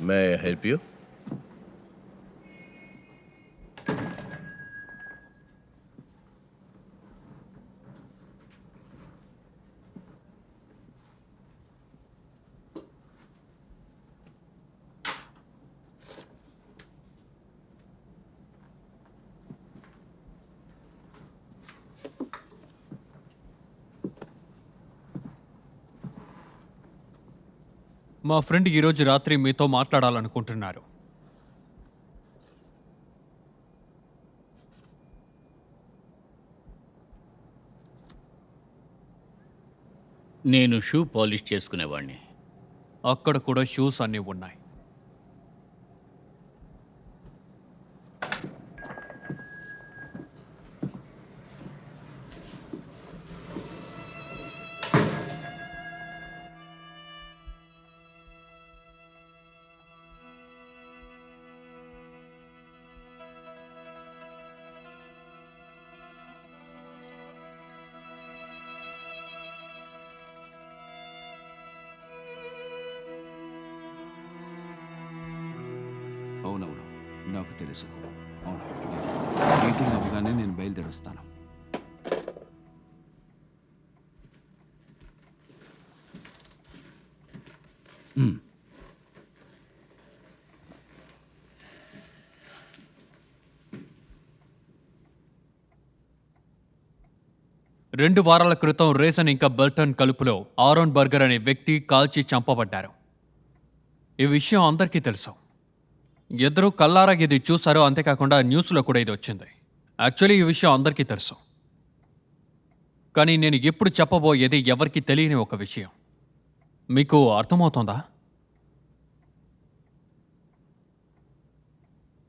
May I help you? మా friend ఈరోజు రాత్రి మీతో మాట్లాడాలనుకుంటున్నారు. నేను షూ పాలిష్ చేసుకునేవాణ్ణి. అక్కడ కూడా షూస్ అన్నీ ఉన్నాయి. అవునవును, నాకు తెలుసు. అవును, yes. మీటింగ్ అవ్వగానే నేను బయలుదేరొస్తాను. మ్మ్. 2 వారాల క్రితం రేసన్ ఇంకా బెల్టన్ కలుపులో ఆరోన్ బర్గర్ అనే వ్యక్తి కాల్చి చంపబడ్డారు. ఈ విషయం అందరికీ తెలుసు. ఇద్దరు కల్లారా ఇది చూశారు. అంతేకాకుండా న్యూస్లో కూడా ఇది వచ్చింది. యాక్చువల్లీ ఈ విషయం అందరికీ తెలుసు. కానీ నేను ఇప్పుడు చెప్పబోయేది ఎవరికీ తెలియని ఒక విషయం. మీకు అర్థమవుతోందా?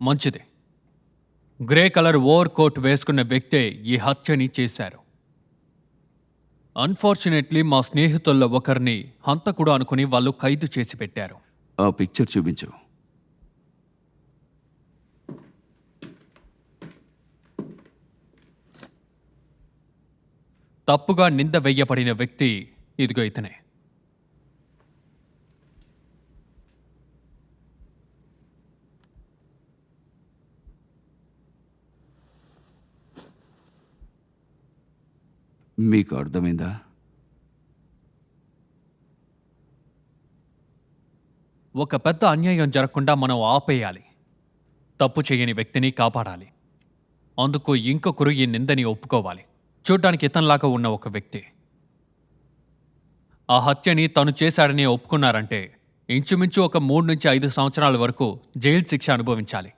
మంచిది. గ్రే కలర్ ఓవర్ కోట్ వేసుకున్న వ్యక్తే ఈ హత్యని చేశారు. అన్ఫార్చునేట్లీ మా స్నేహితుల్లో ఒకరిని హంతకుడు అనుకుని వాళ్ళు ఖైదు చేసి పెట్టారు. ఆ పిక్చర్ చూపించు. తప్పుగా నింద వెయ్యబడిన వ్యక్తి ఇదిగో ఇతనే. మీకు అర్థమైందా? ఒక పెద్ద అన్యాయం జరగకుండా మనం ఆపేయాలి. తప్పు చేయని వ్యక్తిని కాపాడాలి. అందుకు ఇంకొకరు ఈ నిందని ఒప్పుకోవాలి. చూడ్డానికి ఇతనిలాగా ఉన్న ఒక వ్యక్తి ఆ హత్యని తను చేశాడని ఒప్పుకున్నారంటే ఇంచుమించు ఒక 3 నుంచి 5 సంవత్సరాల వరకు జైలు శిక్ష అనుభవించాలి.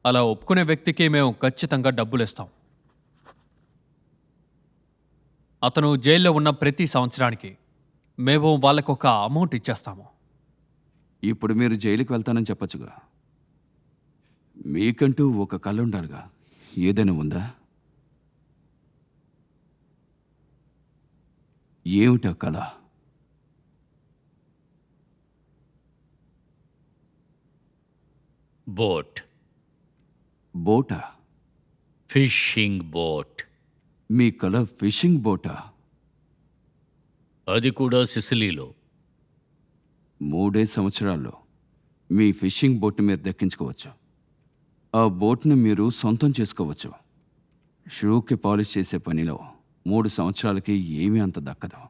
అలా ఒప్పుకునే వ్యక్తికి మేము ఖచ్చితంగా డబ్బులు ఇస్తాం. అతను జైల్లో ఉన్న ప్రతి సంవత్సరానికి మేము వాళ్ళకొక అమౌంట్ ఇచ్చేస్తాము. ఇప్పుడు మీరు జైలుకి వెళ్తానని చెప్పచ్చుగా. మీకంటూ ఒక కళ ఉండాలిగా. ఏదైనా ఉందా? ఏమిటా కళ? బోట్. బోటా? Fishing boat. మీ కళ ఫిషింగ్ బోటా? అది కూడా సిసిలీలో. 3 సంవత్సరాల్లో మీ ఫిషింగ్ బోట్ని మీరు దక్కించుకోవచ్చు. ఆ బోట్ని మీరు సొంతం చేసుకోవచ్చు. షూకి పాలిష్ చేసే పనిలో 3 సంవత్సరాలకి ఏమీ అంత దక్కదు.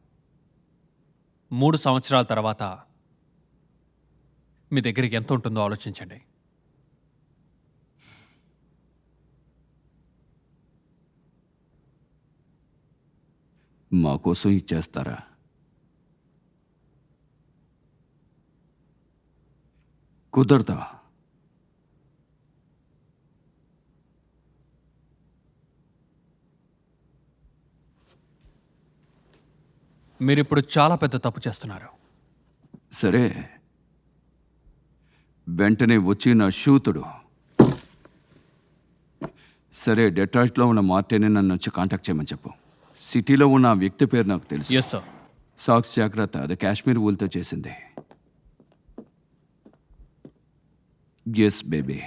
3 సంవత్సరాల తర్వాత మీ దగ్గరికి ఎంత ఉంటుందో ఆలోచించండి. మా కోసం ఇచ్చేస్తారా? కుదరదా? మీరిప్పుడు చాలా పెద్ద తప్పు చేస్తున్నారు. సరే, వెంటనే వచ్చి నా షూతుడు. సరే, డెట్రాయిట్లో ఉన్న మార్టిని నన్ను వచ్చి కాంటాక్ట్ చేయమని చెప్పు. సిటీలో ఉన్న ఆ వ్యక్తి పేరు నాకు తెలుసు. Yes sir. సాక్స్ జాగ్రత్త, అది కాశ్మీర్ ఊల్తో చేసింది. Yes baby.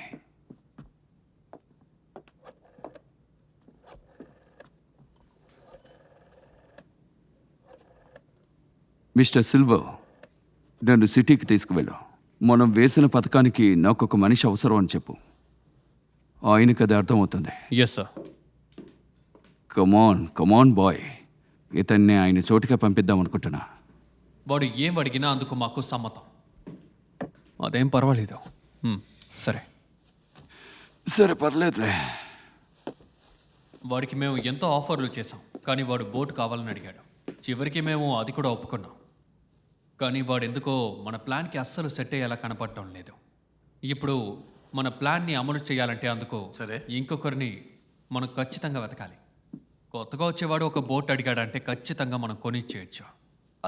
మిస్టర్ సిల్వర్, నన్ను సిటీకి తీసుకువెళ్ళు. మనం వేసిన పథకానికి నాకొక మనిషి అవసరం అని చెప్పు. ఆయనకి అది అర్థమవుతుంది. Yes sir. Come on boy. ఇతన్ని ఆయన చోటుగా పంపిద్దాం అనుకుంటున్నా. వాడు ఏం అడిగినా అందుకు మాకు సమ్మతం. అదేం పర్వాలేదు. సరే. సరే, పర్లేదులే. వాడికి మేము ఎంతో ఆఫర్లు చేశాం, కానీ వాడు బోట్ కావాలని అడిగాడు. చివరికి మేము అది కూడా ఒప్పుకున్నాం. కానీ వాడు ఎందుకో మన ప్లాన్కి అస్సలు సెట్ అయ్యేలా కనపడటం లేదు. ఇప్పుడు మన ప్లాన్ని అమలు చేయాలంటే అందుకు సరే. ఇంకొకరిని మనం ఖచ్చితంగా వెతకాలి. కొత్తగా వచ్చేవాడు ఒక బోట్ అడిగాడంటే ఖచ్చితంగా మనం కొనిచ్చేయచ్చు.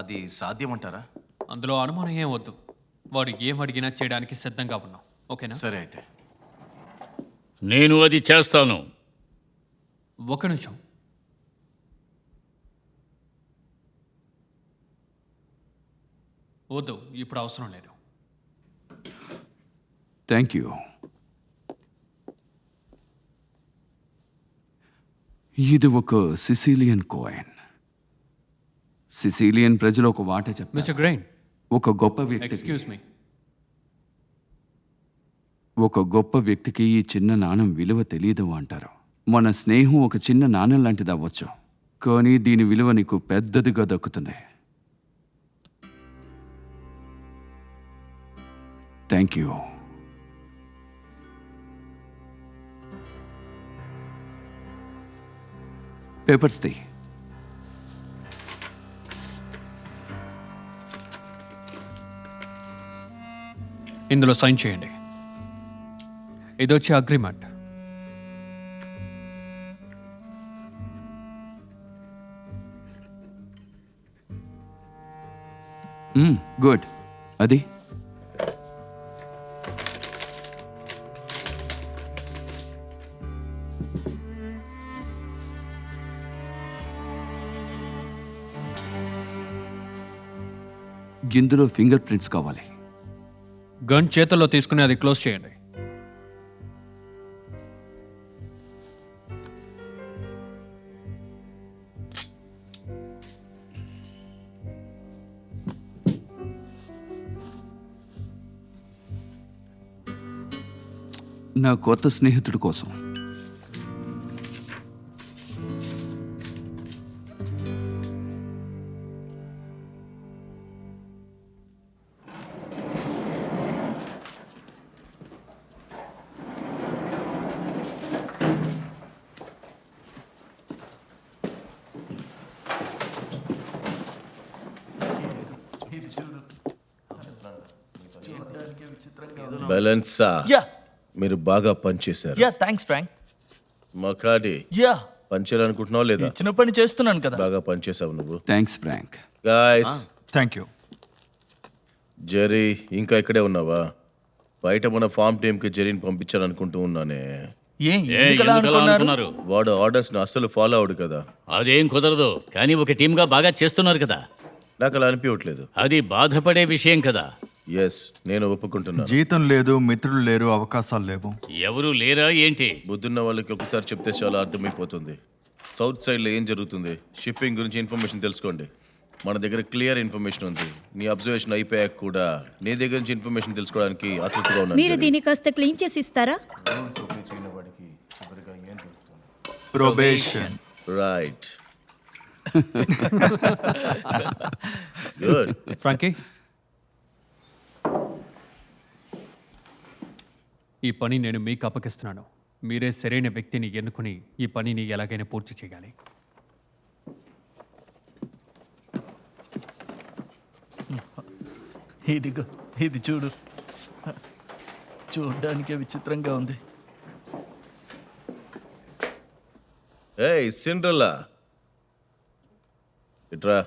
అది సాధ్యమంటారా? అందులో అనుమానం ఏం వద్దు. వాడు ఏం అడిగినా చేయడానికి సిద్ధంగా ఉన్నాం. ఓకేనా? సరే అయితే. నేను అది చేస్తాను. ఒక నిమిషం. వద్దు, ఇప్పుడు అవసరం లేదు. Thank you. ఇది ఒక సిసిలియన్ కాయిన్. సిసిలియన్ ప్రజలు ఒక వాట చెప్పారు. మిస్టర్ గ్రైన్, ఒక గొప్ప వ్యక్తికి ఎక్స్క్యూజ్ మీ. ఈ చిన్న నాణం విలువ తెలియదు అంటారు. మన స్నేహం ఒక చిన్న నాణం లాంటిది అవ్వచ్చు, కానీ దీని విలువ నీకు పెద్దదిగా దక్కుతుంది. Thank you. పేపర్స్ తీ. ఇందులో సైన్ చేయండి. ఇది వచ్చి అగ్రిమెంట్. గుడ్. అది ఇందులో ఫింగర్ ప్రింట్స్ కావాలి. గన్ చేతుల్లో తీసుకుని అది క్లోజ్ చేయండి. నా కొత్త స్నేహితుడి కోసం. బ్యాలెన్సా, యా మీరు బాగా పనిచేశారు. Yeah thanks Frank. మకాడి, యా పనిచేయాలనుకుంటున్నావు లేదా? ఇచ్చిన పని చేస్తున్నాను కదా. బాగా పనిచేసావు నువ్వు. Thanks Frank. Guys, thank you. Jerry ఇంకా ఇక్కడే ఉన్నావా? బయట మన ఫామ్ టీంకి జెరీని పంపించాలనుకుంటూ ఉన్నానే. ఎందుకలా అనుకున్నారు? అనుకున్నారు? వాడు ఆర్డర్స్ని అస్సలు ఫాలో అవడు కదా. అదేం కుదరదు, కానీ ఒక టీంగా బాగా చేస్తున్నారు కదా. నాకు అలా అనిపించట్లేదు. అది బాధపడే విషయం కదా. ఎస్, నేను ఒప్పుకుంటున్నాను. జీతం లేదు, మిత్రులు లేరు, అవకాశాలు లేవు. ఎవరు లేరా ఏంటి? బుద్ధున్న వాళ్ళకి ఒకసారి చెప్తే చాలా అర్థమైపోతుంది. సౌత్ సైడ్లో ఏం జరుగుతుంది, షిప్పింగ్ గురించి ఇన్ఫర్మేషన్ తెలుసుకోండి. మన దగ్గర క్లియర్ ఇన్ఫర్మేషన్ ఉంది. నీ అబ్జర్వేషన్ అయిపోయాక కూడా నీ దగ్గర నుంచి ఇన్ఫర్మేషన్ తెలుసుకోవడానికి ఆతృతగా ఉన్నాను. మీరు దీన్ని కాస్త క్లీన్ చేసి ఇస్తారా? ప్రొబేషన్. రైట్. గుడ్. ఫ్రాంకీ, ఈ పని నేను మీకు అప్పగిస్తున్నాను. మీరే సరైన వ్యక్తిని ఎన్నుకుని ఈ పనిని ఎలాగైనా పూర్తి చేయాలి. ఇదిగో ఇది చూడు, చూడ్డానికే విచిత్రంగా ఉంది. ఏయ్ సిండ్రెల్లా, ఇట్రా.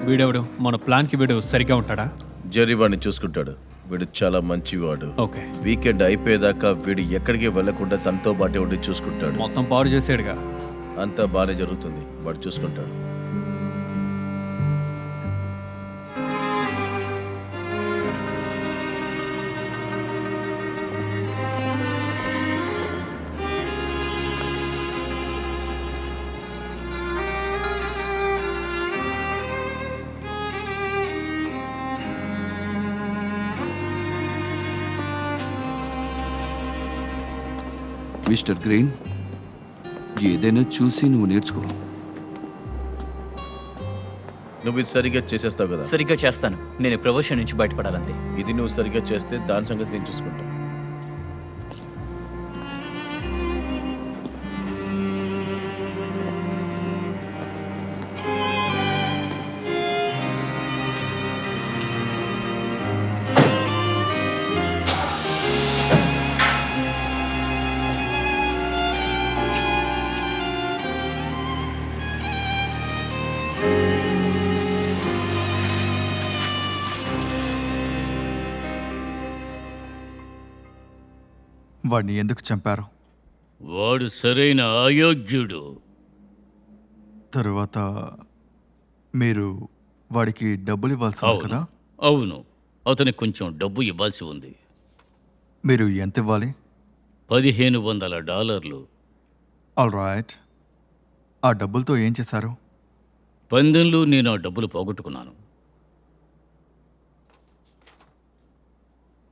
వీడెవడు మన ప్లాన్కి వీడు సరిగ్గా ఉంటాడా? జెర్రీ వాడిని చూసుకుంటాడు. వీడు చాలా మంచివాడు. ఓకే, వీకెండ్ అయిపోయేదాకా వీడు ఎక్కడికి వెళ్లకుండా తనతో పాటే ఉండి చూసుకుంటాడు. మొత్తం పాడు చేసాడుగా. అంతా బాగానే జరుగుతుంది, వాడు చూసుకుంటాడు. మిస్టర్ గ్రీన్, ఏదైనా చూసి నువ్వు నేర్చుకో. నువ్వు ఇది సరిగ్గా చేసేస్తావు కదా? సరిగ్గా చేస్తాను. నేను ప్రమోషన్ నుంచి బయటపడాలంతే. ఇది నువ్వు సరిగ్గా చేస్తే దాని సంగతి నేను చూసుకుంటాను. వాడిని ఎందుకు చంపారు? వాడు సరైన అయోగ్యుడు. తరువాత మీరు వాడికి డబ్బులు ఇవ్వాల్సి ఉంది కదా? అవును, అతనికి కొంచెం డబ్బు ఇవ్వాల్సి ఉంది. మీరు ఎంత ఇవ్వాలి? $1500. All right. ఆ డబ్బులతో ఏం చేశారు? పందెంలో నేను ఆ డబ్బులు పోగొట్టుకున్నాను.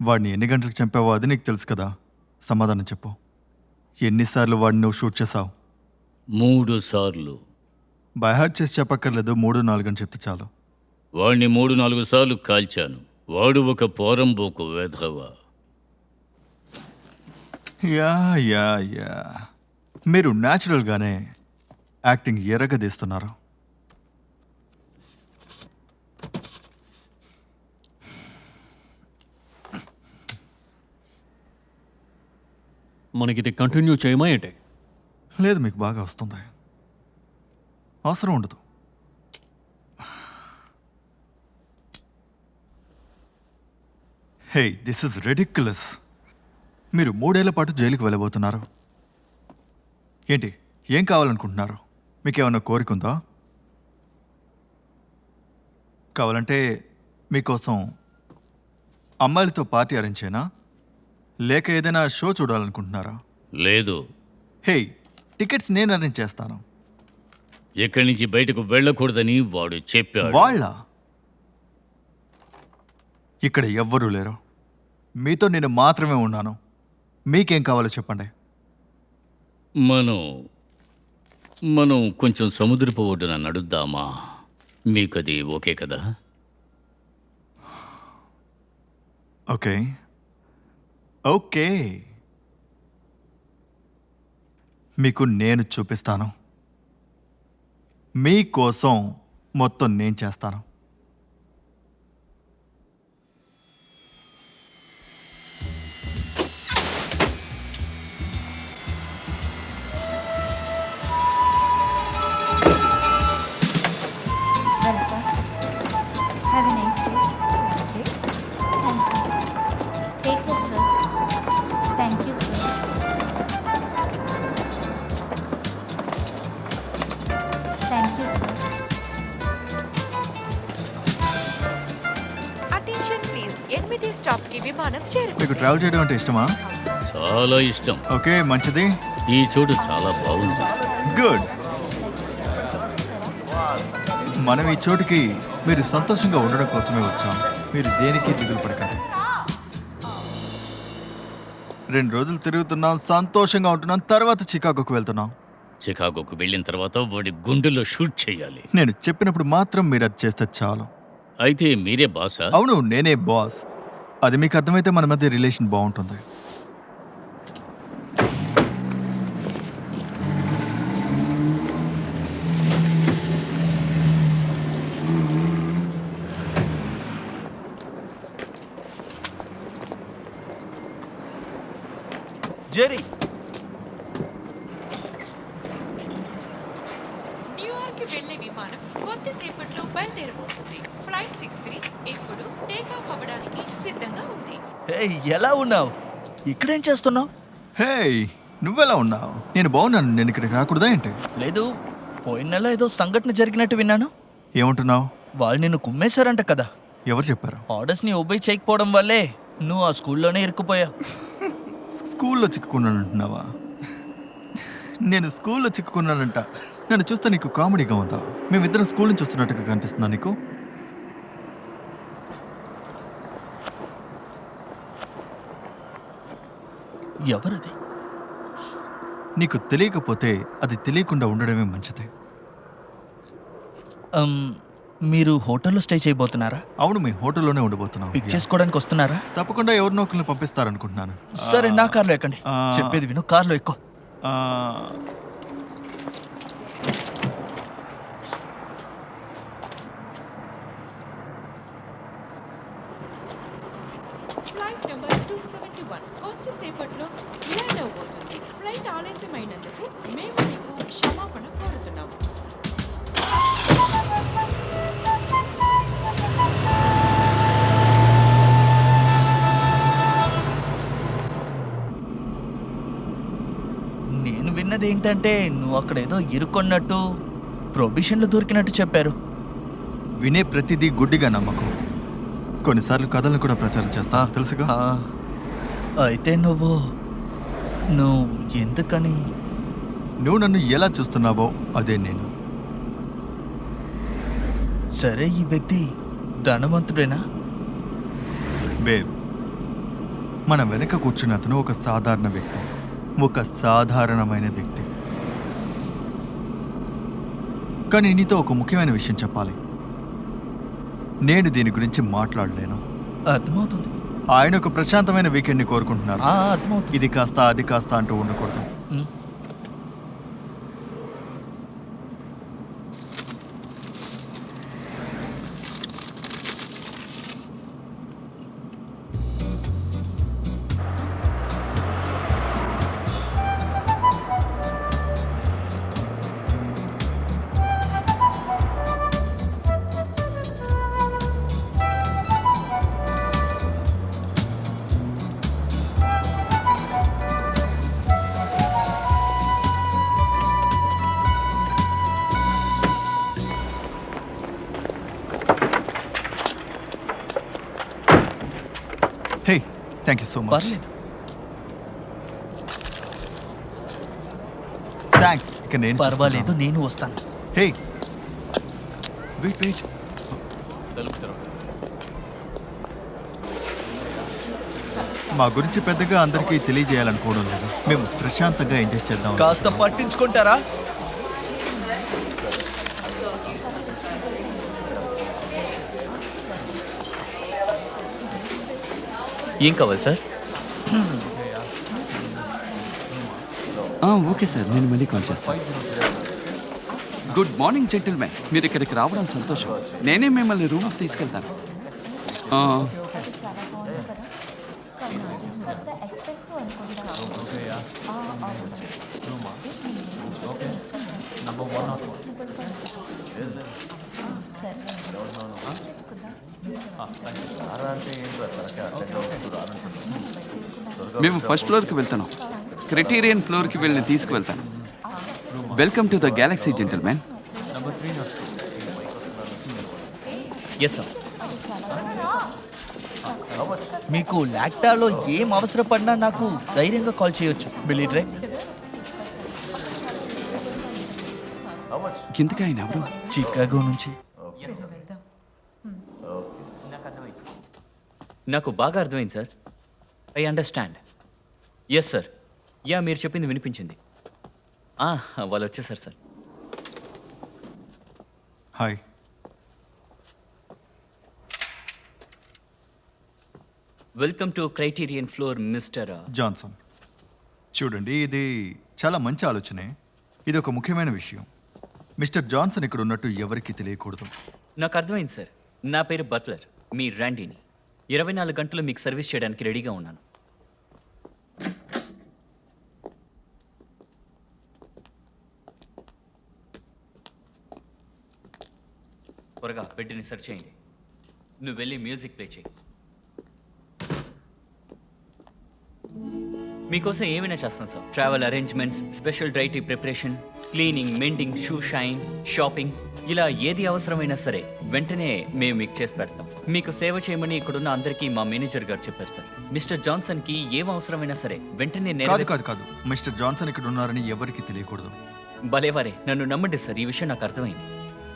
వాడిని ఎన్ని గంటలకు చంపావో అది నీకు తెలుసు కదా? సమాధానం చెప్పు. ఎన్నిసార్లు వాడిని నువ్వు షూట్ చేసావు? 3 సార్లు. బైహార్ట్ చేసి చెప్పక్కర్లేదు, 3-4 అని చెప్తే చాలు. వాడిని 3-4 సార్లు కాల్చాను. వాడు ఒక పోరంబోకు వెధవ. యా యా యా మీరు న్యాచురల్గానే యాక్టింగ్ ఎరగదీస్తున్నారు. మనకి ఇది కంటిన్యూ చేయమా ఏంటి? లేదు, మీకు బాగా వస్తుంది. అవసరం ఉండదు. హే, దిస్ ఇస్ రెడిక్యులస్. మీరు 3 ఏళ్ల పాటు జైలుకి వెళ్ళబోతున్నారు. ఏంటి, ఏం కావాలనుకుంటున్నారు? మీకేమన్నా కోరిక ఉందా? కావాలంటే మీకోసం అమ్మాయిలతో పార్టీ అరేంజ్ చేయనా? లేక ఏదైనా షో చూడాలనుకుంటున్నారా? లేదు. హే, టికెట్స్ నేను అరేంజ్ చేస్తాను. ఇక్కడి నుంచి బయటకు వెళ్ళకూడదని వాడు చెప్పాడు. వాళ్ళ ఇక్కడ ఎవ్వరూ లేరు. మీతో నేను మాత్రమే ఉన్నాను. మీకేం కావాలో చెప్పండి. మనం కొంచెం సముద్రపు ఒడ్డున నడుద్దామా? మీకది ఓకే కదా? ఓకే ఓకే, మీకు నేను చూపిస్తాను. మీకోసం మొత్తం నేను చేస్తాను. Welcome. Have a nice day. Nice day. Thank you. Take care, sir. Thank you, sir. Thank you, sir. Attention please. 8 stop కి విమానం చేరుకుంది. మీకు ట్రావెల్ చేయడం అంటే ఇష్టమా? చాలా ఇష్టం. ఓకే, మంచిది. ఈ చోటు చాలా బాగుంది. గుడ్. మనం ఈ చోటుకి మీరు సంతోషంగా ఉండడం కోసమే వచ్చాం. మీరు దేనికి దిగులు పడకండి. 2 రోజులు తిరుగుతున్నాం, సంతోషంగా ఉంటున్నాం. తర్వాత చికాగోకు వెళ్తున్నాం. చికాగోకు వెళ్ళిన తర్వాత వాడి గుండెలో షూట్ చేయాలి. నేను చెప్పినప్పుడు మాత్రం మీరు అది చేస్తే చాలు. అయితే మీరే బాసా? అవును, నేనే బాస్. అది మీకు అర్థమైతే మన మధ్య రిలేషన్ బాగుంటుంది. జెర్రీ, న్యూయార్క్ వెళ్లే విమానం కొద్దిసేపట్లో బయలుదేరబోతుంది. అవుతుంది. ఫ్లైట్ 63 ఇప్పుడు టేక్ ఆఫ్ అవ్వడానికి సిద్ధంగా ఉంది. హే, ఎలా ఉన్నావు? ఇక్కడేం చేస్తున్నావు? హే నువ్వెలా ఉన్నావు? నేను బాగున్నాను. నేను ఇక్కడికి రాకూడదా ఏంటి? లేదు, పోయిన నెల ఏదో సంఘటన జరిగినట్టు విన్నాను. ఏమంటున్నావు? వాళ్ళు నిన్ను కుమ్మేశారంట కదా. ఎవరు చెప్పారు? ఆర్డర్స్ని ఒబే చేయకపోవడం వల్లే నువ్వు ఆ స్కూల్లోనే ఇరుక్కుపోయావు. స్కూల్లో చిక్కుకున్నాను అంటున్నావా? నేను స్కూల్లో చిక్కుకున్నానంట. నన్ను చూస్తే నీకు కామెడీగా ఉందా? మేమిద్దరం స్కూల్ నుంచి వస్తున్నట్టుగా కనిపిస్తుందా నీకు? ఎవరది? నీకు తెలియకపోతే అది తెలియకుండా ఉండడమే మంచిది. మీరు హోటల్లో స్టే చేయబోతున్నారా? అవును, మీ హోటల్లోనే ఉండబోతున్నాం. పిక్ చేసుకోవడానికి వస్తున్నారా? తప్పకుండా ఎవరినో ఒకరిని పంపిస్తారనుకుంటున్నాను. సరే, నా కార్లో ఎక్కండి. ఆ. చెప్పేది విను, కార్లో ఎక్కువ. ఆ, ఫ్లైట్ నెంబర్ 271 కొంచెంసేపట్లో ల్యాండ్ అవబోతుంది. ఫ్లైట్ ఆలస్యమైనందుకు మేము మీకు క్షమాపణ కోరుతున్నాము. నేను విన్నది ఏంటంటే నువ్వు అక్కడ ఏదో ఇరుక్కున్నట్టు, ప్రొబిషన్లు దొరికినట్టు చెప్పారు. వినే ప్రతిదీ గుడ్డిగా నమ్మకం. కొన్నిసార్లు కథలను కూడా ప్రచారం చేస్తా, తెలుసుగా. ఆ, అయితే నువ్వు ఎందుకని? నువ్వు నన్ను ఎలా చూస్తున్నావో అదే నేను. సరే, ఈ వ్యక్తి ధనవంతుడేనా? బేబ్, మన వెనక కూర్చున్న అతను ఒక సాధారణ వ్యక్తి, ఒక సాధారణమైన వ్యక్తి. కానీ నీతో ఒక ముఖ్యమైన విషయం చెప్పాలి. నేను దీని గురించి మాట్లాడలేను. అర్థమవుతుంది. ఆయన ఒక ప్రశాంతమైన వీకెండ్ని కోరుకుంటున్నారు. అర్థమవుతుంది. ఇది కాస్త అది కాస్త అంటూ ఉండకూడదు. Um. Hey, thank you so much. పర్లేదు. థ్యాంక్స్. ఇక నేను పర్వాలేదు, చూసుకుంటాను. నేను వస్తాను. Hey wait wait. తలుపు తెరవండి. మా గురించి పెద్దగా అందరికీ తెలియజేయాలనుకోవడం లేదు. మేము ప్రశాంతంగా ఎంజాయ్ చేద్దాం. కాస్త పట్టించుకుంటారా? ఏం కావాలి సార్? ఓకే సార్, నేను మళ్ళీ కాల్ చేస్తాను. గుడ్ మార్నింగ్ జెంటిల్మెన్, మీరు ఇక్కడికి రావడం సంతోషం. నేనే మిమ్మల్ని రూమ్కి తీసుకెళ్తాను. ఆ, అది చాలా బాగుంది కదా. కానీ కాస్త ఎక్స్పెన్సివ్ అనుకుంటా. మేము ఫస్ట్ ఫ్లోర్కి వెళ్తాను. క్రైటీరియన్ ఫ్లోర్కి వెళ్ళి తీసుకువెళ్తాను. Welcome to the galaxy gentlemen. Yes sir. మీకు లాక్టాలో ఏం అవసరపడినా నాకు ధైర్యంగా కాల్ చేయొచ్చు. బిలీడ్రే. కిందకి ఆయన ఎవరు? చికాగో నుంచి. నాకు బాగా అర్థమైంది sir. I understand. Yes sir. Yeah, మీరు చెప్పింది వినిపించింది. వాళ్ళు వచ్చేసారు sir. Hi. Welcome to Criterion floor mister Johnson. చూడండి, ఇది చాలా మంచి ఆలోచనే. ఇది ఒక ముఖ్యమైన విషయం. మిస్టర్ జాన్సన్ ఇక్కడ ఉన్నట్టు ఎవరికీ తెలియకూడదు. నాకు అర్థమైంది సార్. నా పేరు బట్లర్, మీ ర్యాండీని. 24 గంటలు మీకు సర్వీస్ చేయడానికి రెడీగా ఉన్నాను. త్వరగా త్వరగా బెడ్ని సెర్చ్ చేయండి. నువ్వు వెళ్ళి మ్యూజిక్ ప్లే చేయి. మీకోసం ఏమైనా చేస్తాం sir. Travel arrangements, special dry tea preparation, cleaning, mending, shoe shine, shopping, ఇలా ఏది అవసరమైనా సరే వెంటనే మేము మీకు చేసి పెడతాం. మీకు సేవ చేయమని ఇక్కడున్న అందరికీ మా మేనేజర్ గారు చెప్పారు సార్. మిస్టర్ జాన్సన్కి ఏం అవసరమైనా సరే వెంటనే కాదు మిస్టర్ జాన్సన్ ఇక్కడ ఉన్నారని ఎవరికి తెలియకూడదు. భలేవారే, నన్ను నమ్మండి సార్, ఈ విషయం నాకు అర్థమైంది.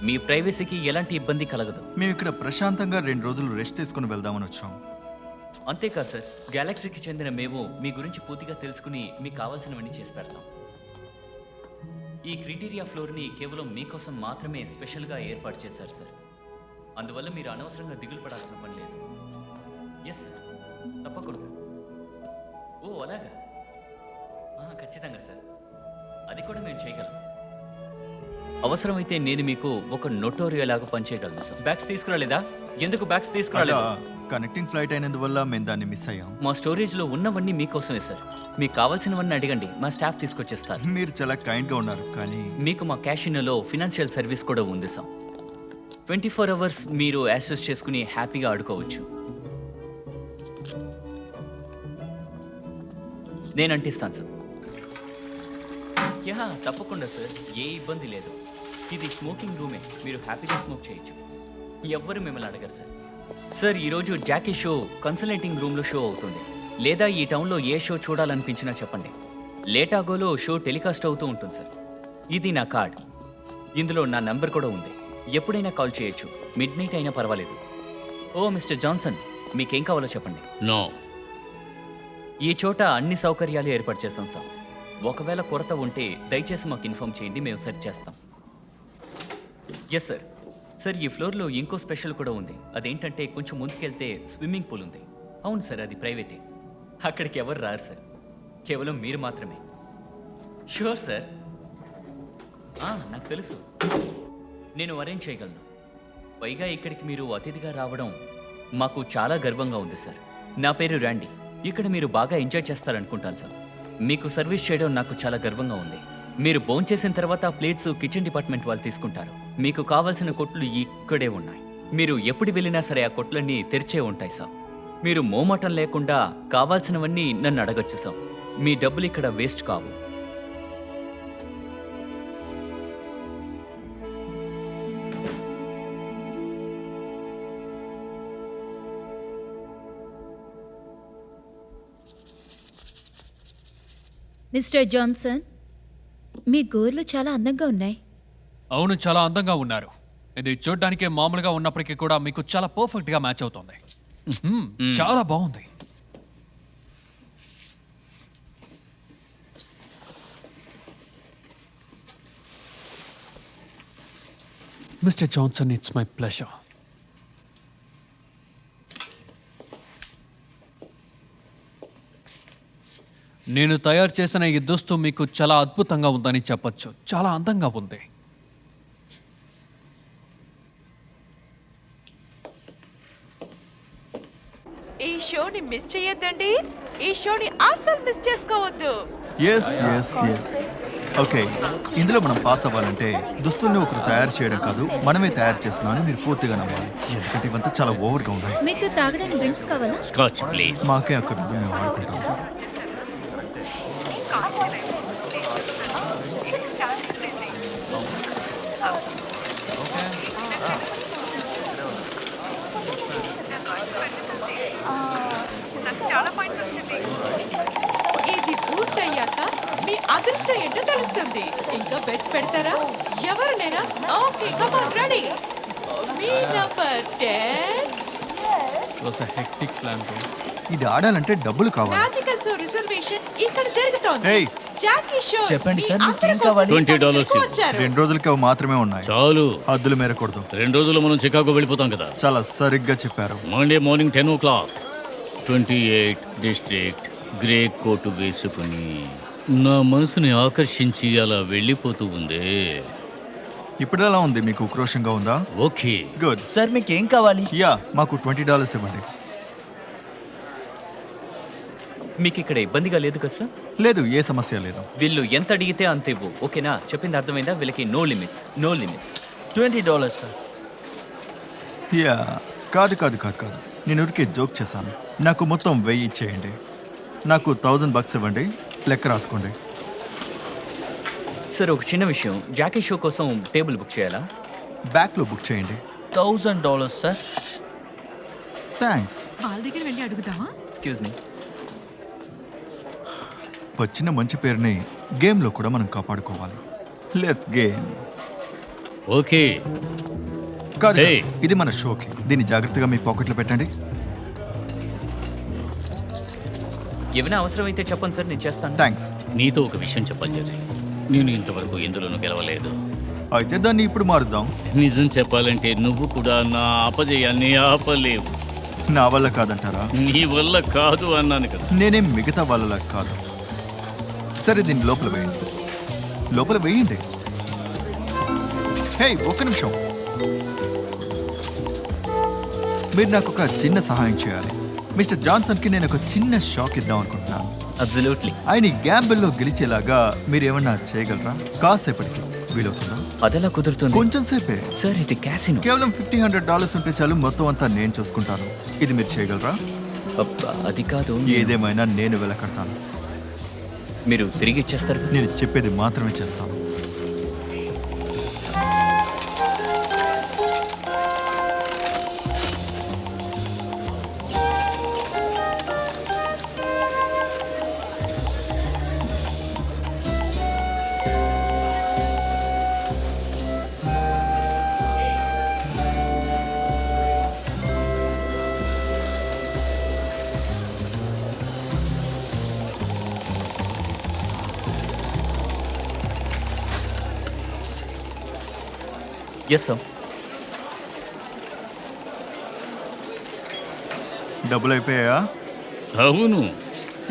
మీ ప్రైవసీకి ఎలాంటి ఇబ్బంది కలగదు. మేము ఇక్కడ ప్రశాంతంగా 2 రోజులు రెస్ట్ తీసుకుని వెళ్దామని వచ్చాం. అంతేకాదు సార్, గెలాక్సీకి చెందిన మేము మీ గురించి పూర్తిగా తెలుసుకుని మీకు కావాల్సినవన్నీ చేసి పెడతాం. ఈ క్రిటీరియా ఫ్లోర్ని కేవలం మీకోసం మాత్రమే స్పెషల్గా ఏర్పాటు చేశారు సార్. అందువల్ల మీరు అనవసరంగా దిగులు పడాల్సిన పని లేదు. ఎస్ సార్, తప్పకుండా. ఓ అలాగా, ఖచ్చితంగా సార్, అది కూడా మేము చేయగలం. అవసరమైతే నేను మీకు ఒక నోటోరియో లాగా పనిచేయగలను సార్. బ్యాగ్స్ తీసుకురాలేదా? ఎందుకు బ్యాగ్స్ తీసుకురాలేదు? కనెక్టింగ్ ఫ్లైట్ అయినందువల్ల మేము దాన్ని మిస్ అయ్యాం. మా స్టోరేజ్లో ఉన్నవన్నీ మీకోసమే సార్. మీకు కావాల్సినవన్నీ అడగండి, మా స్టాఫ్ తీసుకొచ్చేస్తారు. మీరు చాలా కైండ్గా ఉన్నారు, కానీ మీకు మా క్యాషినోలో ఫినాన్షియల్ సర్వీస్ కూడా ఉంది సార్. 24 అవర్స్ మీరు యాక్సెస్ చేసుకుని హ్యాపీగా ఆడుకోవచ్చు. నేను అంటిస్తాను సార్. యా తప్పకుండా సార్, ఏ ఇబ్బంది లేదు. ఇది స్మోకింగ్ రూమే, మీరు హ్యాపీగా స్మోక్ చేయొచ్చు. ఎవ్వరు మిమ్మల్ని అడగరు సార్. సార్, ఈరోజు జాకీ షో కన్సల్టేటింగ్ రూమ్లో షో అవుతుంది. లేదా ఈ టౌన్లో ఏ షో చూడాలనిపించినా చెప్పండి. లేటాగోలో షో టెలికాస్ట్ అవుతూ ఉంటుంది సార్. ఇది నా కార్డ్, ఇందులో నా నంబర్ కూడా ఉంది. ఎప్పుడైనా కాల్ చేయొచ్చు, మిడ్నైట్ అయినా పర్వాలేదు. ఓ మిస్టర్ జాన్సన్, మీకేం కావాలో చెప్పండి. నో, ఈ చోట అన్ని సౌకర్యాలు ఏర్పాటు చేస్తాం సార్. ఒకవేళ కొరత ఉంటే దయచేసి మాకు ఇన్ఫామ్ చేయండి, మేము సెర్చ్ చేస్తాం. Yes sir. సార్, ఈ ఫ్లోర్లో ఇంకో స్పెషల్ కూడా ఉంది. అదేంటంటే కొంచెం ముందుకెళ్తే స్విమ్మింగ్ పూల్ ఉంది. అవును సార్, అది ప్రైవేటే. అక్కడికి ఎవరు రారు సార్, కేవలం మీరు మాత్రమే. షూర్ సార్, నాకు తెలుసు, నేను అరేంజ్ చేయగలను. పైగా ఇక్కడికి మీరు అతిథిగా రావడం మాకు చాలా గర్వంగా ఉంది సార్. నా పేరు ర్యాండీ. ఇక్కడ మీరు బాగా ఎంజాయ్ చేస్తారనుకుంటాను సార్. మీకు సర్వీస్ చేయడం నాకు చాలా గర్వంగా ఉంది. మీరు భోంచేసిన తర్వాత ప్లేట్స్ కిచెన్ డిపార్ట్మెంట్ వాళ్ళు తీసుకుంటారు. మీకు కావాల్సిన కొట్లు ఇక్కడే ఉన్నాయి. మీరు ఎప్పుడు వెళ్ళినా సరే ఆ కొట్లన్నీ తెరిచే ఉంటాయి సార్. మీరు మోమాటం లేకుండా కావాల్సినవన్నీ నన్ను అడగచ్చు సార్. మీ డబ్బులు ఇక్కడ వేస్ట్ కావు. మిస్టర్ జాన్సన్, మీ గోర్లు చాలా అందంగా ఉన్నాయి. అవును, చాలా అందంగా ఉన్నారు. ఇది చూడ్డానికి మామూలుగా ఉన్నప్పటికీ కూడా మీకు చాలా పర్ఫెక్ట్గా మ్యాచ్ అవుతుంది. చాలా బాగుంది. Mister Johnson, it's my pleasure. నేను తయారు చేసిన ఈ దుస్తు మీకు చాలా అద్భుతంగా ఉందని చెప్పొచ్చు. చాలా అందంగా ఉంది. ఈ షోని మిస్ చేయొద్దండి. ఈ షోని అస్సలు మిస్ చేసుకోవద్దు. ఎస్ ఓకే, ఇందులో మనం పాస్ అవ్వాలంటే దుస్తుల్ని ఒకరు తయారు చేయడం కాదు, మనమే తయారు చేస్తున్నామని మీరు పూర్తిగా నమ్మాలి. ఎందుకంటే ఇవంతా చాలా ఓవర్గా ఉన్నాయి. మీకు తాగడానికి డ్రింక్స్ కావాలా? Scotch please. మాకే అక్కర్లేదు, మేము ఆడుకుంటాం. ఇది పూర్తయ్యాక మీ అదృష్టం ఏంటో తెలుస్తుంది. ఇంకా బెట్స్ పెడతారా? ఎవరినైనా? Okay, come on, ready. Me number 10. Hectic plan. ఇది ఆడాలంటే డబ్బులు కావాలి. మ్యాజికల్ షో రిజర్వేషన్ ఇక్కడ జరుగుతోంది. ఏయ్, జాకీ షో. చెప్పండి సార్, మీకు ఏం కావాలి? $20 వచ్చారు. 2 రోజులకి అవి మాత్రమే ఉన్నాయి. చాలు. హద్దులు మేరకూడదు. 2 రోజుల్లో మనం చికాగో వెళ్ళిపోతాం కదా. చాలా సరిగ్గా చెప్పారు. Monday morning 10 o'clock 28 district grey coat వేసుకుని నా మనసుని ఆకర్షించి అలా వెళ్ళిపోతూ ఉందే. ఇప్పుడు ఎలా ఉంది? మీకు ఉక్రోషంగా ఉందా? Okay, good. సార్, మీకు ఏం కావాలి? యా, మాకు $20 ఇవ్వండి. మీకు ఇక్కడ ఇబ్బందిగా లేదు కదా సార్? లేదు, ఏ సమస్య లేదు. వీళ్ళు ఎంత అడిగితే అంత ఇవ్వు. ఓకేనా? చెప్పింది అర్థమైందా? వీళ్ళకి నో లిమిట్స్. $20 సార్. యా కాదు కాదు కాదు కాదు నేను ఊరికే జోక్ చేశాను. నాకు మొత్తం 1000 ఇచ్చేయండి. నాకు $1000 ఇవ్వండి, లెక్క రాసుకోండి. సార్ ఒక చిన్న విషయం, జాకీ షో కోసం టేబుల్ బుక్ చేయాలా? బ్యాక్లో బుక్ చేయండి. $1000 సార్. థ్యాంక్స్. వాళ్ళ దగ్గర వెళ్ళి అడుగుదామా? Excuse me. వచ్చిన మంచి పేరుని గేమ్లో కూడా మనం కాపాడుకోవాలి. Let's game. ఓకే. కాదు Hey. ఇది మన షోకి. దీన్ని జాగ్రత్తగా మీ పాకెట్లో పెట్టండి. ఏమైనా అవసరం అయితే చెప్పండి సార్, నేను చేస్తాను. థ్యాంక్స్. నీతో ఒక విషయం చెప్పాలి జెర్రీ. నేను ఇంతవరకు ఎందులోనూ గెలవలేదు. అయితే దాన్ని ఇప్పుడు మారుద్దాం. నిజం చెప్పాలంటే నువ్వు కూడా నా అపజయాన్ని ఆపలేవు. నా వల్ల కాదంటారా? నీ వల్ల కాదు అన్నాను కదా. నేనేం మిగతా వాళ్ళలా కాదు. సరే దీన్ని లోపల వేయండి. లోపల వేయండి. హే ఒక్క నిమిషం. మీరు నాకు ఒక చిన్న సహాయం చేయాలి. మిస్టర్ జాన్సన్కి నేను ఒక చిన్న షాక్ ఇద్దాం అనుకుంటున్నాను. అబ్సల్యూట్లీ. ఆయన ఈ గ్యాంబుల్లో గెలిచేలాగా మీరు ఏమన్నా చేయగలరా? కాసేపటికి వీలవుతుందా? అదెలా కుదురుతుంది? కొంచెం సేపే సార్ ఇది క్యాసినో. కేవలం $50-100 ఉంటే చాలు, మొత్తం అంతా నేను చూసుకుంటాను. ఇది మీరు చేయగలరా? అది కాదు. ఏదేమైనా నేను వెలకడతాను. మీరు తిరిగి ఇచ్చేస్తారు. నేను చెప్పేది మాత్రమే చేస్తాను. Yes sir. డబ్బులు అయిపోయాయా? అవును.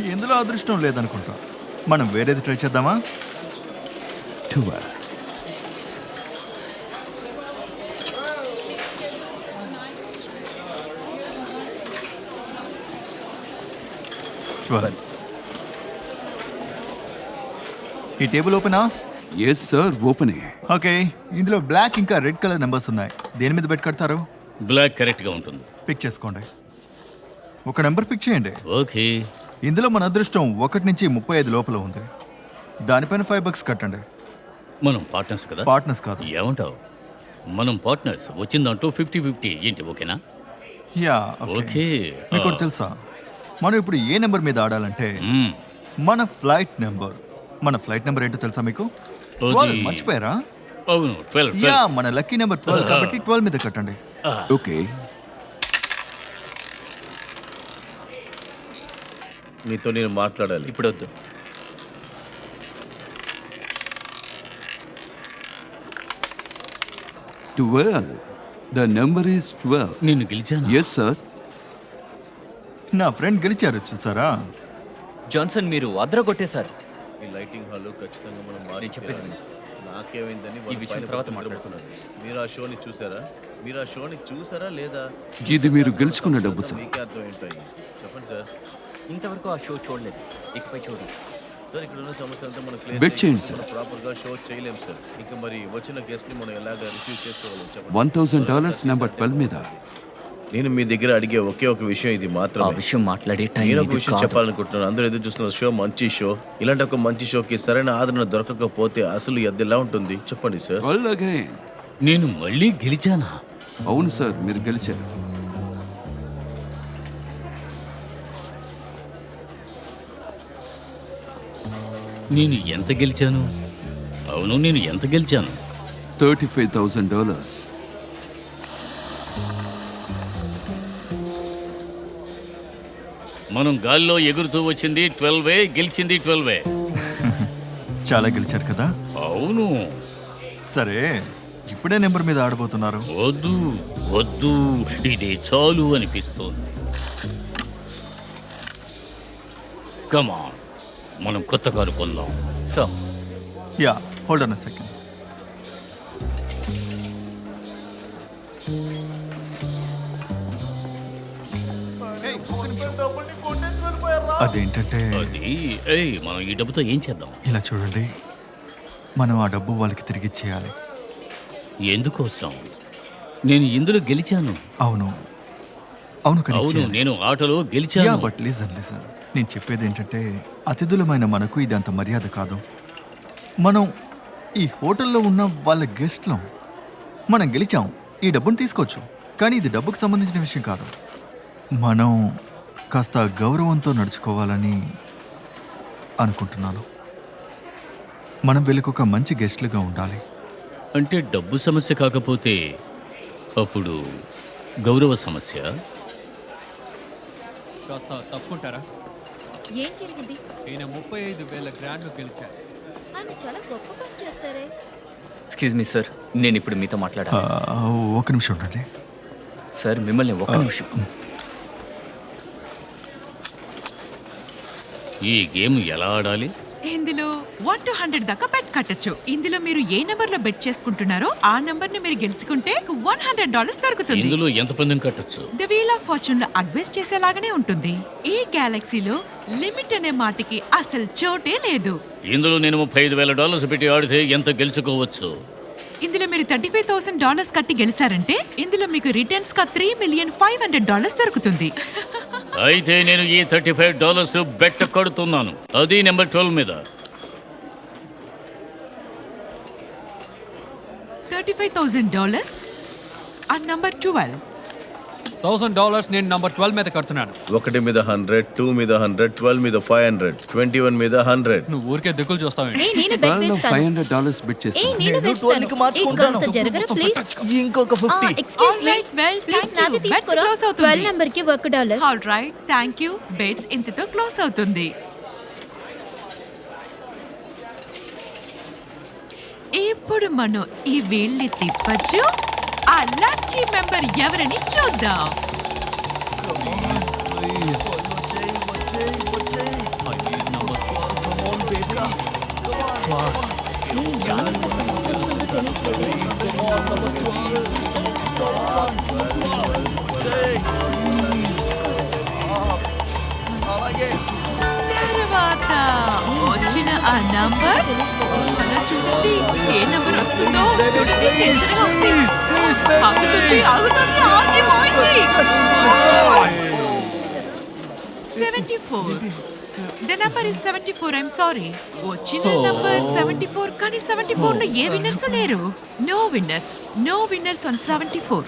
ఎందులో అదృష్టం లేదనుకుంటా. మనం వేరేది ట్రై చేద్దామా? 12. ఈ టేబుల్ ఓపెనా? ఎస్ సార్, ఓపెనే. ఓకే, ఇందులో బ్లాక్ ఇంకా రెడ్ కలర్ నెంబర్స్ ఉన్నాయి. దేని మీద బెట్ కడతారు? బ్లాక్ కరెక్ట్గా ఉంటుంది. పిక్ చేసుకోండి. ఒక నెంబర్ పిక్ చేయండి. ఓకే. ఇందులో మన అదృష్టం 1 నుంచి 35 లోపల ఉంది. దానిపైన $5 కట్టండి. మనం పార్ట్నర్స్ కదా. పార్ట్నర్స్ కాదు. ఏమంటావు? మనం పార్ట్నర్స్. వచ్చిన దాంట్లో 50-50 ఏంటి? ఓకేనా? Yeah okay. మీకు ఒకటి తెలుసా, మనం ఇప్పుడు ఏ నెంబర్ మీద ఆడాలంటే మ్మ్. మన ఫ్లైట్ నెంబర్. మన ఫ్లైట్ నెంబర్ ఏంటో తెలుసా మీకు? అది- 12. మర్చిపోయారా? అవును, 12. యా మన లక్కీ నెంబర్ 12 కాబట్టి 12 మీద కట్టండి. ఓకే. నీతో నేను మాట్లాడాలి. ఇప్పుడు వద్దు. The number is 12. నేను గెలిచాను. Yes sir. నా ఫ్రెండ్ గెలిచారు, చూసారా? జాన్సన్ మీరు అదరగొట్టేశారు. ఈ లైటింగ్ హాల్ ఖచ్చితంగా మనం నేను మార్చి చెప్పేది తీరాలి. విను. నాకేమైందని ఈ వాళ్ళు విషయం పైన తర్వాత పక్కన మాట్లాడుకుందాం. నిద్రపోతున్నారు. మీరు ఆ షోని చూసారా లేదా? ఇది మీరు గెలుచుకున్న డబ్బు సార్. మీకే అర్థం ఏంటాయి చెప్పండి సార్. ఇంతవరకు ఆ షో చూడలేదు, ఇకపై చూడు. సార్ ఇక్కడ ఉన్న సమస్య అంతా మనం Bet చేయండి సార్. ప్రాపర్గా షో చేయలేం సార్. ఇంకా మరి వచ్చిన గెస్ట్ ని మనం ఎలాగ రిసీవ్ చేసుకోవాలి చెప్పండి. $1,000 నెంబర్ 12 మీద. నేను మీ దగ్గర అడిగే ఒకే ఒక విషయం ఇది ఆ మాత్రమే. విషయం మాట్లాడే టైం నేను ఒక ఇది విషయం కాదు. చెప్పాలనుకుంటున్నాను. అందరూ ఎదురు చూస్తున్న షో మంచి షో. ఇలాంటి ఒక మంచి షోకి సరైన ఆదరణ దొరకకపోతే అసలు అది ఎలా ఉంటుంది చెప్పండి సార్. 12 again. నేను మళ్ళీ గెలిచానా? అవును సార్, మీరు గెలిచారు. నేను ఎంత గెలిచాను? అవును, నేను ఎంత గెలిచాను? $35,000. మనం గాల్లో ఎగురుతూ వచ్చింది 12, గెలిచింది 12. చాలా గెలిచారు కదా? అవును. సరే, ఇప్పుడే నెంబర్ మీద ఆడబోతున్నారు. వద్దు వద్దు, ఇదే చాలు అనిపిస్తోంది. కమాన్, మనం కొత్త కారు కొందాం. So yeah hold on a second. అదేంటంటే అది మనం ఈ డబ్బుతో ఏం చేద్దాం? ఇలా చూడండి, మనం ఆ డబ్బు వాళ్ళకి తిరిగి ఇచ్చేయాలి. ఎందుకోసం? నేను ఇందులో గెలిచాను. అవును అవును కానీ అవును, నేను ఆటలో యా గెలిచాను. బట్ లిజన్ నేను చెప్పేది ఏంటంటే అతిథులమైన మనకు ఇది అంత మర్యాద కాదు. మనం ఈ హోటల్లో ఉన్న వాళ్ళ గెస్ట్లం. మనం గెలిచాం, ఈ డబ్బును తీసుకోవచ్చు, కానీ ఇది డబ్బుకు సంబంధించిన విషయం కాదు. మనం కాస్త గౌరవంతో నడుచుకోవాలని అనుకుంటున్నాను. మనం వీళ్ళకి ఒక మంచి గెస్ట్లుగా ఉండాలి. అంటే డబ్బు సమస్య కాకపోతే అప్పుడు గౌరవ సమస్య. కాస్త తప్పుకుంటారా? ఏం జరిగింది? ఈయన 35,000 గ్రాండ్లు గెలిచారు. ఆయన చాలా గొప్ప పని చేశారే. ఎక్స్క్యూజ్ మీ సార్, నేను ఇప్పుడు మీతో మాట్లాడాలి. ఒక నిమిషం ఉండండి. సార్ మిమ్మల్ని ఒక్క నిమిషం. ఈ గేమ్ ఎలా ఆడాలి? ఇందులో 1 to 100 దాకా బెట్ కట్టొచ్చు. ఇందులో మీరు ఏ నంబర్ లో బెట్ చేసుకుంటున్నారో ఆ నంబర్ ని మీరు గెలుచుకుంటే $100 దొరుకుతుంది. ఇందులో ఎంత పందెం కట్టొచ్చు? ద వీల్ ఆఫ్ ఫార్చ్యూన్ లో అడ్వైస్ చేసేలాగానే ఉంటుంది. ఈ గెలాక్సీలో లిమిట్ అనే మాటకి అసలు చోటే లేదు. ఇందులో నేను $35,000 పెట్టి ఆడితే ఎంత గెలుచుకోవచ్చు? ఇందులో మీరు $35,000 కట్టి గెలిచారంటే ఇందులో మీకు రిటర్న్స్ గా $3,500,000 దొరుకుతుంది. అయితే నేను ఈ $35 బెట్ కడుతున్నాను, అది నెంబర్ 12 మీద. $35,000 అండ్ నంబర్ 12. $1,000 నేను నంబర్ 12 మీద కడుతున్నాను. 1 మీద 100, 2 మీద 100, 12 మీద 500, 21 మీద 100. నువ్వు ఊరికే దిక్కులు చూస్తావేంటి? నేను బెట్ వేస్తాను. $500 బిట్ చేస్తాను. నేను నేను వేస్తాను. 12కి మార్చుకుంటాను. కాస్త జరగరా ప్లీజ్? ఇంకొక 50. Excuse me, Alright, well, please thank నాది you. Bets తీసుకోరా. close అవుతుంది. 12 నంబర్ కి $1. All right, thank you. Bets ఇంతతో క్లోజ్ అవుతుంది. ఇప్పుడు మనం ఈ వీళ్ళని తిప్పచ్చు. ఆ లక్కీ మెంబర్ ఎవరని చూద్దాం. తర్వాత వచ్చిన ఆ నంబర్ చూడండి, ఏ నంబర్ వస్తుందో చూడండి. టెన్షన్గా ఉంది. ఆగుతుంది, ఆగుతుంది, ఆగిపోయింది. 74. The number is 74. I'm sorry. వచ్చిన నంబర్ 74, కానీ 74 లో ఏ విన్నర్స్ లేరు. No winners, no winners on 74.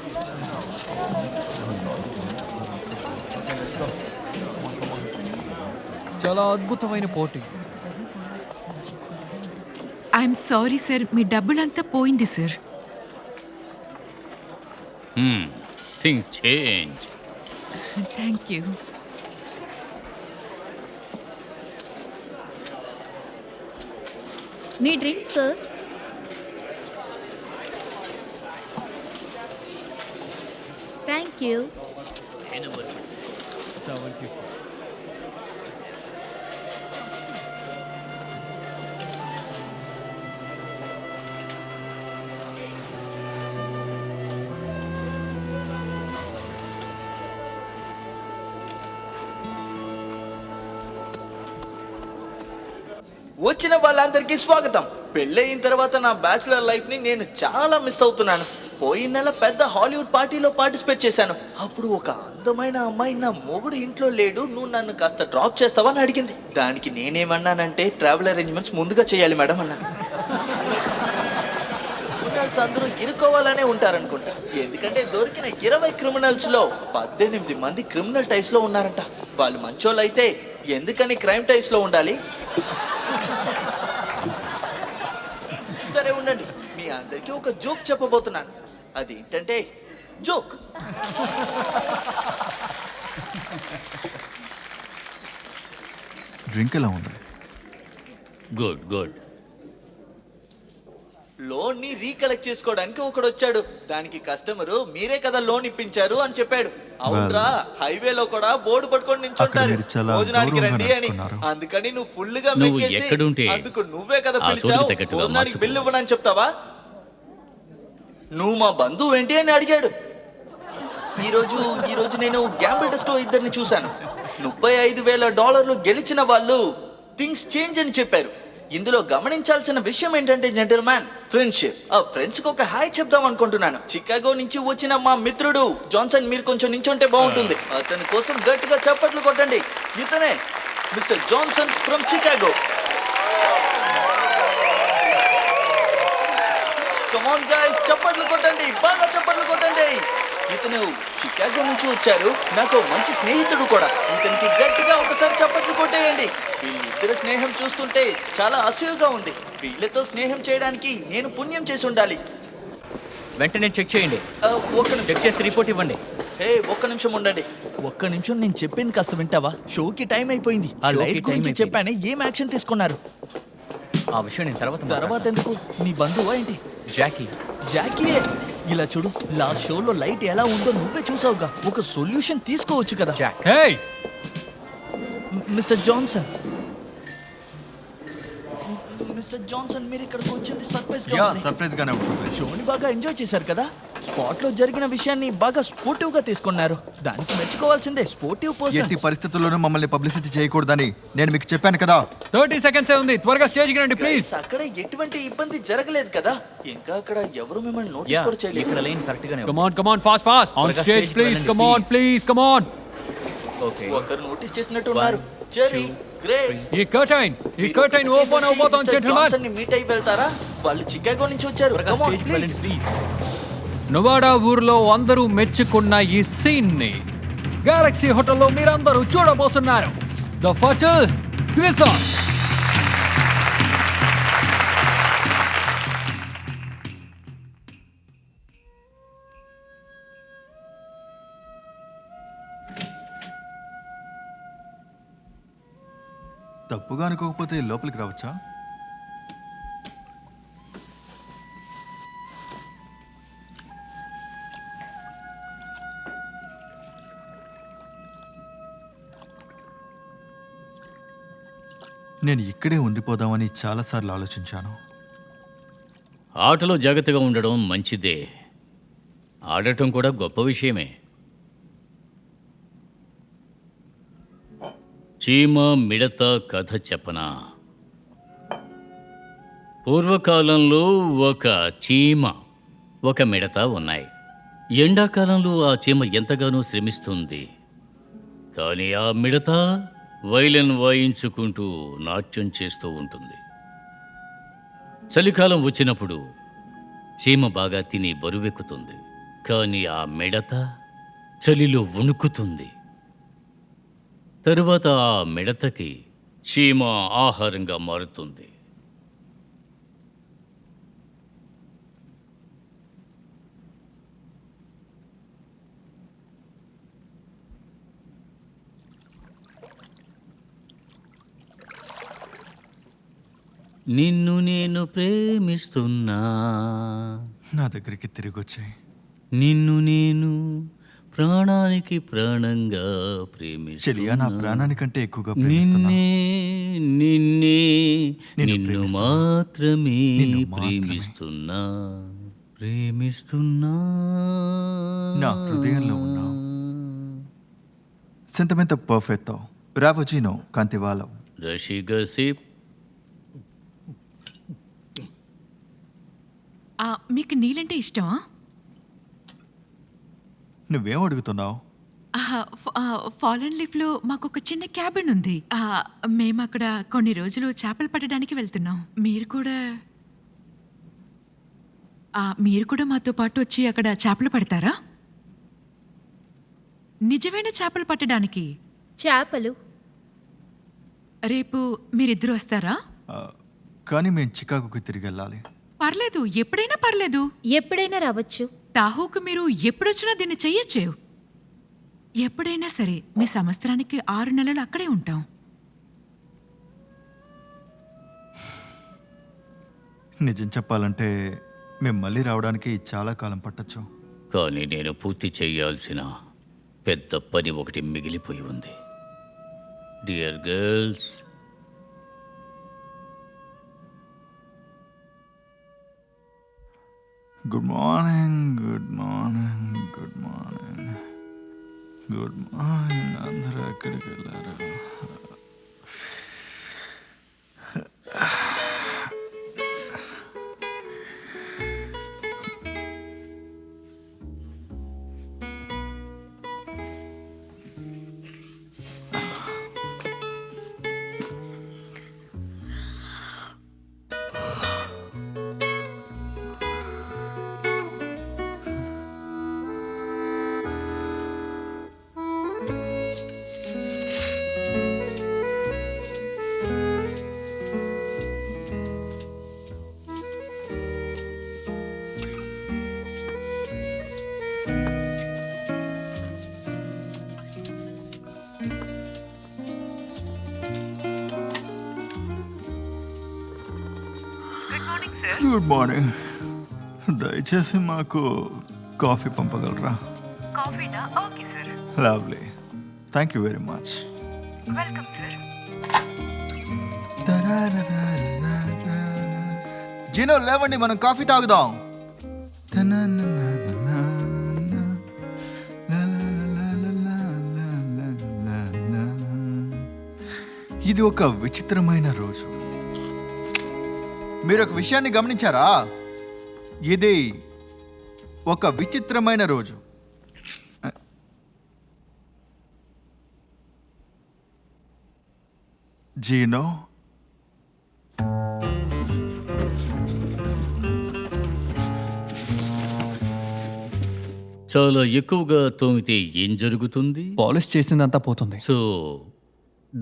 చాలా అద్భుతమైన పోటీ. ఐఎమ్ సారీ సార్, మీ డబ్బులంతా పోయింది sir. Think change. Thank you. Me drink sir. Thank you. 74. వచ్చిన వాళ్ళందరికీ స్వాగతం. పెళ్ళయిన తర్వాత నా బ్యాచులర్ లైఫ్ ని నేను చాలా మిస్ అవుతున్నాను. పోయిన నెల పెద్ద హాలీవుడ్ పార్టీలో పార్టిసిపేట్ చేశాను. అప్పుడు ఒక అందమైన అమ్మాయి నా మొగుడు ఇంట్లో లేడు, నువ్వు నన్ను కాస్త డ్రాప్ చేస్తావా అని అడిగింది. దానికి నేనేమన్నానంటే ట్రావెల్ అరేంజ్మెంట్స్ ముందుగా చేయాలి మేడం అన్నాను. క్రిమినల్స్ అందరూ ఇరుకోవాలనే ఉంటారనుకుంటా, ఎందుకంటే దొరికిన 20 క్రిమినల్స్ లో 18 మంది క్రిమినల్ టైస్ లో ఉన్నారంట. వాళ్ళు మంచోళ్ళు అయితే ఎందుకని క్రైమ్ టైస్ లో ఉండాలి? సరే ఉండండి, మీ అందరికీ ఒక జోక్ చెప్పబోతున్నాను. అది ఏంటంటే జోక్. డ్రింక్ ఎలా ఉంది? Good good. లోన్ ని రీకలెక్ట్ చేసుకోవడానికి ఒకడు వచ్చాడు. దానికి కస్టమరు మీరే కదా లోన్ ఇప్పించారు అని చెప్పాడు. అవునరా, హైవేలో కూడా బోర్డు పట్టుకొని నించుంటారు, మీరు చాలా భోజనానికి గౌరవంగా రండి అని. నడుచుకున్నారు. అందుకని నువ్వు ఫుల్గా నువ్వు మెక్కేసి, ఎక్కడుంటే అందుకు నువ్వే కదా ఆ పిలిచావు, చోటుకి తగ్గట్టుగా భోజనానికి మార్చుకో. బిల్లు ఇవ్వనని చెప్తావా? నువ్వు మా బంధువు ఏంటి అని అడిగాడు. ఈ రోజు నేను గ్యాంబుల్ టెస్ట్ లో ఇద్దరిని చూశాను. $35,000 గెలిచిన వాళ్ళు థింగ్స్ చేంజ్ అని చెప్పారు. ఇందులో గమనించాల్సిన విషయం ఏంటంటే జెంటిల్మ్యాన్, ఫ్రెండ్షిప్. ఆ ఫ్రెండ్స్ కి ఒక హాయ్ చెప్దాం అనుకుంటున్నాను. చికాగో నుంచి వచ్చిన మా మిత్రుడు జాన్సన్, మీరు కొంచెం నించుంటే బాగుంటుంది. అతని కోసం గట్టిగా చప్పట్లు కొట్టండి. ఇతనే mister Johnson from Chicago. Come on guys, చప్పట్లు కొట్టండి, బాగా చప్పట్లు కొట్టండి. ఇతను చికాగో నుంచి వచ్చారు. నాకు మంచి స్నేహితుడు కూడా. ఇతనికి గట్టిగా ఒకసారి చప్పట్లు కొట్టేయండి. వీళ్ళిద్దరి స్నేహం చూస్తుంటే చాలా అసూయగా ఉంది. వీళ్ళతో స్నేహం చేయడానికి నేను పుణ్యం చేసి ఉండాలి. వెంటనే చెక్ చేయండి. ఒక్క నిమిషం. చెక్ చేసి రిపోర్ట్ ఇవ్వండి. ఒక్క నిమిషం ఉండండి. ఒక్క నిమిషం, నేను చెప్పింది కాస్త వింటావా? షోకి టైం అయిపోయింది. ఆ షోకి లైట్ టైం గురించి అయిపోయింది. చెప్పానే, ఏం యాక్షన్ తీసుకున్నారు? ఆ విషయం నేను తర్వాత తర్వాత ఎందుకు? నీ బంధువా ఏంటి? జాకీ. జాకీయే. ఇలా చూడు, లాస్ట్ షోలో లైట్ ఎలా ఉందో నువ్వే చూసావుగా. ఒక సొల్యూషన్ తీసుకోవచ్చు కదా. Jack. Hey, mister Johnson, mister Johnson, మీరు ఇక్కడికి వచ్చింది సర్ప్రైజ్ గా ఉంది. సర్ప్రైజ్ గానే ఉంటుంది. షోని బాగా ఎంజాయ్ చేశారు కదా. స్పాట్ లో జరిగిన విషయాన్ని బాగా స్పోర్టివ్ గా తీసుకున్నారు. దానికి మెచ్చుకోవాల్సిందే. స్పోర్టివ్ ఎట్టి పర్సన్. పరిస్థితుల్లోనూ మమ్మల్ని పబ్లిసిటీ చేయకూడదని నేను మీకు చెప్పాను కదా. 30 seconds ఉంది. త్వరగా స్టేజ్కి రండి ప్లీజ్. అక్కడ ఎటువంటి ఇబ్బంది జరగలేదు కదా. ఇంకా అక్కడ ఎవరు మిమ్మల్ని యా, నోటీస్ కూడా చేయలేదు. ఇక్కడ లైన్ కరెక్ట్ గానే Come on, come on, fast. On త్వరగా stage, stage please. వెళ్ళండి, Come on, please, come on. Okay. ఒకరు నోటీస్ చేసినట్టు ఉన్నారు. 1, జెర్రీ, 2, గ్రేస్, ఈ కర్టైన్ ఓపెన్ అవబోతోంది జెంటిల్మెన్. మీట్ అయి వెళ్తారా? వాళ్ళు చికాగో నుంచి వచ్చారు. త్వరగా Come on, స్టేజ్కి వెళ్ళండి please. ప్లీజ్. నొవాడా ఊర్లో అందరూ మెచ్చుకున్న ఈ సీన్ ని గెలాక్సీ హోటల్లో మీరందరూ చూడబోతున్నారు. ద ఫటల్ గ్రిజాన్. తప్పుగా అనుకోకపోతే లోపలికి రావచ్చా? నేను ఇక్కడే ఉండిపోదామని చాలాసార్లు ఆలోచించాను. ఆటలో జాగ్రత్తగా ఉండడం మంచిదే, ఆడటం కూడా గొప్ప విషయమే. చీమ మిడత కథ చెప్పనా? పూర్వకాలంలో ఒక చీమ, ఒక మిడత ఉన్నాయి. ఎండాకాలంలో ఆ చీమ ఎంతగానో శ్రమిస్తుంది. కానీ ఆ మిడత వైలెన్ వాయించుకుంటూ నాట్యం చేస్తూ ఉంటుంది. చలికాలం వచ్చినప్పుడు చీమ బాగా తిని బరువెక్కుతుంది. కానీ ఆ మిడత చలిలో వణుకుతుంది. తరువాత ఆ మిడతకి చీమ ఆహారంగా మారుతుంది. నిన్ను నేను ప్రేమిస్తున్నా, నా దగ్గరికి తిరిగి వచ్చాయి. నిన్ను నేను ప్రాణానికి ప్రాణంగా చెలియా, నా ప్రేమిస్తున్నా. ప్రాణానికంటే ఎక్కువగా ప్రేమిస్తున్నా. నిన్నే నిన్ను నిన్ను ప్రేమిస్తున్నా. మాత్రమే నిన్ను మాత్రమే. ప్రేమిస్తున్నా నా హృదయంలో ఉన్నావు. Sentimento perfetto. Ravagino cantivalo. రసిగసి. మీకు నీళ్ళంటే ఇష్టమా? నువ్వేం అడుగుతున్నావు? ఫాలన్ లీఫ్లో మాకు ఒక చిన్న క్యాబిన్ ఉంది. మేము అక్కడ కొన్ని రోజులు చేపలు పట్టడానికి వెళ్తున్నాం. మీరు కూడా మాతో పాటు వచ్చి అక్కడ చేపలు పడతారా? నిజమైన చేపలు పట్టడానికి. చేపలు రేపు మీరిద్దరు వస్తారా? కానీ మేము చికాగోకి తిరిగి వెళ్ళాలి. పర్లేదు, ఎప్పుడైనా పర్లేదు. ఎప్పుడైనా రావచ్చు. తాహూకు మీరు ఎప్పుడొచ్చినా దీన్ని చెయ్యొచ్చు. ఎప్పుడైనా సరే. మీ సంవత్సరానికి 6 నెలలు అక్కడే ఉంటాం. నిజం చెప్పాలంటే మేము మళ్ళీ రావడానికి చాలా కాలం పట్టచ్చు. కానీ నేను పూర్తి చేయాల్సిన పెద్ద పని ఒకటి మిగిలిపోయి ఉంది. Dear girls, good morning, good morning, good morning, good morning. అందరూ ఎక్కడికి వెళ్ళారు? Good morning. దయచేసి మాకు కాఫీ పంపగలరా? Lovely, thank you very much. Gino లేవండి, మనం కాఫీ తాగుదాం. ఇది ఒక విచిత్రమైన రోజు. మీరు ఒక విషయాన్ని గమనించారా? ఇది ఒక విచిత్రమైన రోజు. జీనో, చాలా ఎక్కువగా తోమితే ఏం జరుగుతుంది? పాలిష్ చేసిందంతా పోతుంది. సో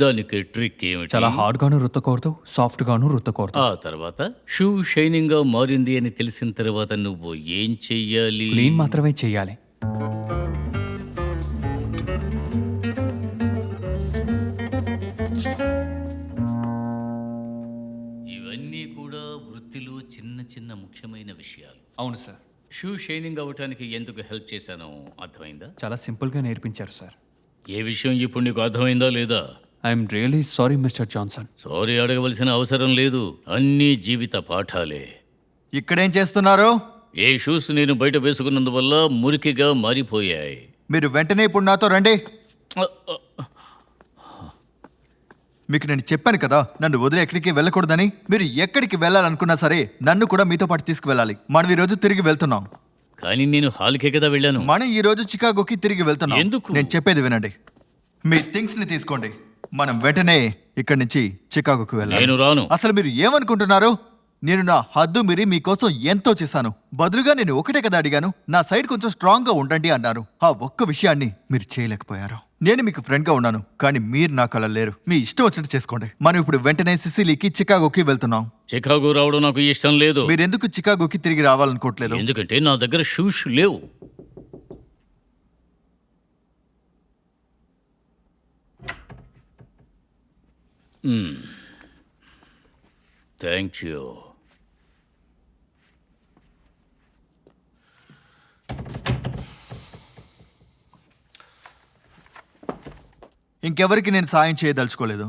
దానికి ట్రిక్ ఏమిటి? చాలా హార్డ్గాను రుద్దకూడదు, సాఫ్ట్గాను రుద్దకూడదు. ఆ తర్వాత షూ షైనింగ్ గా మారింది అని తెలిసిన తర్వాత నువ్వు ఏం చెయ్యాలి? క్లీన్ మాత్రమే చేయాలి. ఇవన్నీ కూడా వృత్తిలో చిన్న చిన్న ముఖ్యమైన విషయాలు. అవును సార్. షూ షైనింగ్ అవ్వటానికి ఎందుకు హెల్ప్ చేశానో అర్థమైందా? చాలా సింపుల్గా నేర్పించారు సార్. ఏ విషయం ఇప్పుడు నీకు అర్థమైందా లేదా? I'm really sorry Mister Johnson. Sorry అడగవలసిన అవసరం లేదు. అన్నీ జీవిత పాఠాలే. ఇక్కడేం చేస్తున్నారు? ఏ షూస్ నేను బయట వేసుకున్నందువల్ల మురికిగా మారిపోయాయి. మీరు వెంటనే ఇప్పుడు నాతో రండి. మీకు నేను చెప్పాను కదా, నన్ను వదిలి ఎక్కడికి వెళ్ళకూడదని. మీరు ఎక్కడికి వెళ్ళాలనుకున్నా సరే నన్ను కూడా మీతో పాటు తీసుకువెళ్ళాలి. మనం ఈ రోజు తిరిగి వెళ్తున్నాం. కానీ నేను హాల్కే కదా వెళ్ళాను. మనం ఈ రోజు చికాగోకి తిరిగి వెళ్తున్నాం. ఎందుకు? నేను చెప్పేది వినండి. మీ థింగ్స్ ని తీసుకోండి. మనం వెంటనే ఇక్కడి నుంచి చికాగోకి వెళ్ళాలి. నేను రాను. అసలు మీరు ఏమనుకుంటున్నారు? నేను నా హద్దు మీరి మీకోసం ఎంతో చేశాను. బదులుగా నేను ఒకటే కదా అడిగాను. నా సైడ్ కొంచెం స్ట్రాంగ్ గా ఉండండి అన్నారు. ఆ ఒక్క విషయాన్ని మీరు చేయలేకపోయారు. నేను మీకు ఫ్రెండ్ గా ఉన్నాను, కానీ మీరు నా కళ లేరు. మీ ఇష్టం వచ్చినట్టు చేసుకోండి. మనం ఇప్పుడు వెంటనే సిసిలీకి చికాగోకి వెళ్తున్నాం. చికాగో రావడం నాకు ఇష్టం లేదు. మీరు ఎందుకు చికాగోకి తిరిగి రావాలనుకోవట్లేదు? ఎందుకంటే నా దగ్గర షూస్ లేవు. Thank you. ఇంకెవరికి నేను సాయం చేయదలుచుకోలేదు.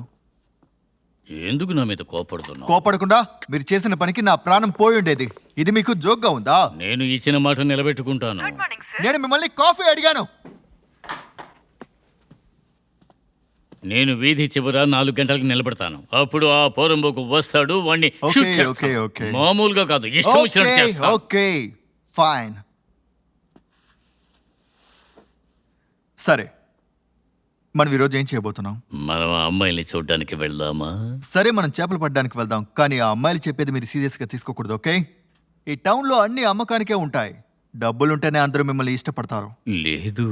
ఎందుకు నా మీద కోపడుతున్నావు? కోపడకుండా మీరు చేసిన పనికి నా ప్రాణం పోయి ఉండేది. ఇది మీకు జోక్గా ఉందా? నేను ఇచ్చిన మాట నిలబెట్టుకుంటాను. నేను మిమ్మల్ని కాఫీ అడిగాను. నేను వీధి చివర 4 గంటలకు నిలబడతాను. అప్పుడు ఆ పోరంబోకు వస్తాడు, వాణ్ణి ఓకే, షూట్ చేస్తాను. ఓకే. మామూలుగా కాదు, ఇష్టం వచ్చినట్టు చేస్తాను. Okay, fine. సరే, మనం ఈరోజు ఏం చేయబోతున్నాం? మనం ఆ అమ్మాయిని చూడడానికి వెళ్దామా? సరే, మనం చేపలు పట్టడానికి వెళ్దాం. కానీ ఆ అమ్మాయిలు చెప్పేది మీరు సీరియస్గా తీసుకోకూడదు, ఓకే? ఈ టౌన్లో అన్ని అమ్మకానికే ఉంటాయి. డబ్బులుంటేనే అందరూ మిమ్మల్ని ఇష్టపడతారు. లేదు,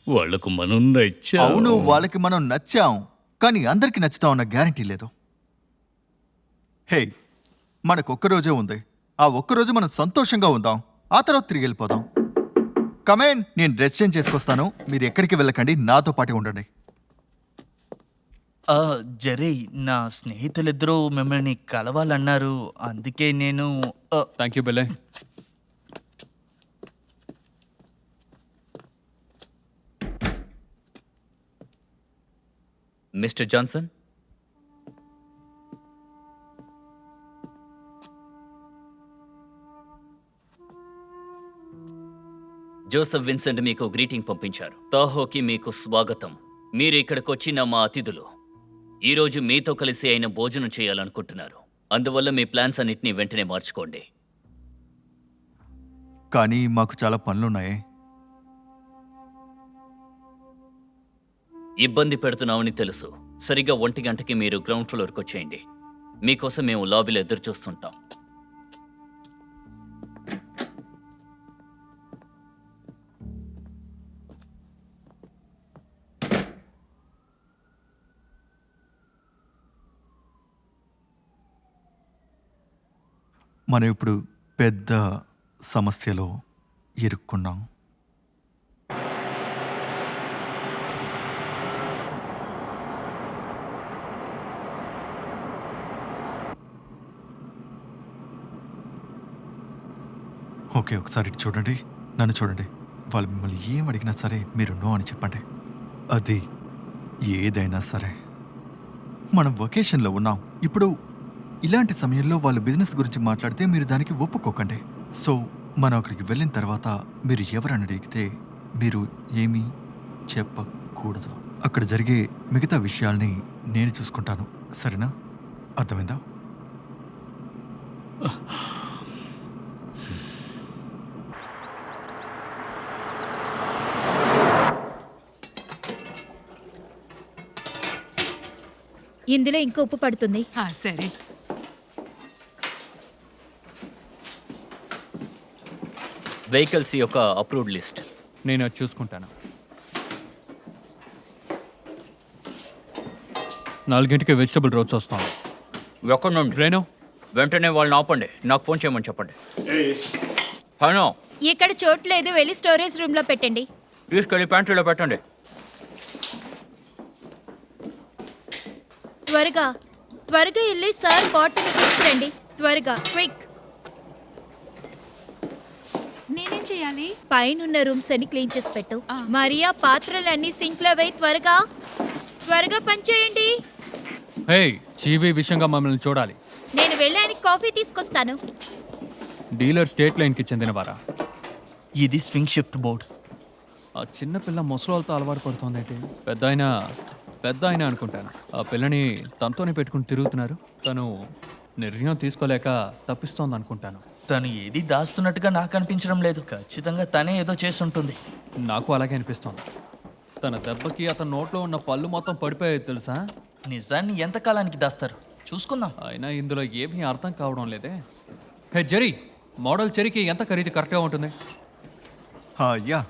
వాళ్లకు మనం నచ్చాం. అవును, వాళ్ళకి మనం నచ్చాం, కానీ అందరికి నచ్చుతామన్న గ్యారంటీ లేదు. హే, మనకు ఒక్కరోజే ఉంది. ఆ ఒక్కరోజు మనం సంతోషంగా ఉందాం. ఆ తర్వాత తిరిగి వెళ్ళిపోదాం. కమేన్, నేను డ్రెస్ చేంజ్ చేసుకొస్తాను. మీరు ఎక్కడికి వెళ్ళకండి, నాతో పాటు ఉండండి. జరే, నా స్నేహితులిద్దరూ మిమ్మల్ని కలవాలన్నారు. అందుకే నేను thank you బెల్లే. Mister Johnson, Joseph Vincent మీకు గ్రీటింగ్ పంపించారు. తాహోకి మీకు స్వాగతం. మీరు ఇక్కడికి వచ్చిన మా అతిథులు ఈరోజు మీతో కలిసి ఆయన భోజనం చేయాలనుకుంటున్నారు. అందువల్ల మీ ప్లాన్స్ అన్నిటినీ వెంటనే మార్చుకోండి. కానీ మాకు చాలా పనులున్నాయి. ఇబ్బంది పెడుతున్నామని తెలుసు. సరిగ్గా 1 గంటకి మీరు గ్రౌండ్ ఫ్లోర్కి వచ్చేయండి. మీకోసం మేము లాబీలో ఎదురు చూస్తుంటాం. మనం ఇప్పుడు పెద్ద సమస్యలో ఇరుక్కున్నాం. ఓకే, ఒకసారి ఇటు చూడండి, నన్ను చూడండి. వాళ్ళు మిమ్మల్ని ఏం అడిగినా సరే మీరు నో అని చెప్పండి. అది ఏదైనా సరే. మనం వొకేషన్లో ఉన్నాం ఇప్పుడు. ఇలాంటి సమయంలో వాళ్ళు బిజినెస్ గురించి మాట్లాడితే మీరు దానికి ఒప్పుకోకండి. సో మనం అక్కడికి వెళ్ళిన తర్వాత మీరు ఎవరని అడిగితే మీరు ఏమీ చెప్పకూడదు. అక్కడ జరిగే మిగతా విషయాల్ని నేను చూసుకుంటాను, సరేనా? అర్థమైందా? ఇందులో ఇంకా ఉప్పు పడుతుంది. సరే. వెహికల్స్ యొక్క అప్రూవ్డ్ లిస్ట్. నేను అది చూసుకుంటాను. 4 వెజిటబుల్ రోడ్స్ వస్తాను. ఎక్కడి నుండి? రేణు, వెంటనే వాళ్ళని ఆపండి, నాకు ఫోన్ చేయమని చెప్పండి. హలో, ఇక్కడ చోటు లేదు, వెళ్ళి స్టోరేజ్ రూమ్ లో పెట్టండి. తీసుకెళ్ళి ప్యాంట్రీలో పెట్టండి. త్వరగా త్వరగా వెళ్ళి సార్ బాటిల్ తీసుకురండి, త్వరగా, క్విక్. నేనేం చేయాలి? పైనున్న రూమ్స్ అన్ని క్లీన్ చేసి పెట్టు. మరియా, పాత్రలన్నీ సింక్ లో వేయి, త్వరగా త్వరగా పనిచేయండి. హే, జీవీ విషయంగా మమ్మల్ని చూడాలి. నేను వెళ్ళి ఆయనకి కాఫీ తీసుకొస్తాను. డీలర్ స్టేట్ లైన్కి చెందినవారా? ఇది స్వింగ్ షిఫ్ట్ బోర్డ్. ఆ చిన్న పిల్ల ముసలోళ్ళతో అలవాటు పడుతోందేంటి? పెద్ద ఆయన అనుకుంటాను. ఆ పిల్లని తనతోనే పెట్టుకుని తిరుగుతున్నారు. తను నిర్ణయం తీసుకోలేక తప్పిస్తోంది అనుకుంటాను. తను ఏది దాస్తున్నట్టుగా నాకు అనిపించడం లేదు. ఖచ్చితంగా తనే ఏదో చేస్తుంటుంది. నాకు అలాగే అనిపిస్తోంది. తన దెబ్బకి అతని నోట్లో ఉన్న పళ్ళు మొత్తం పడిపోయాయి తెలుసా? నిజాన్ని ఎంతకాలానికి దాస్తారు? చూసుకుందాం. అయినా ఇందులో ఏమీ అర్థం కావడం లేదే. హే జెరీ, మోడల్ చెరీకి ఎంత ఖరీదు కరెక్ట్గా ఉంటుంది? యా,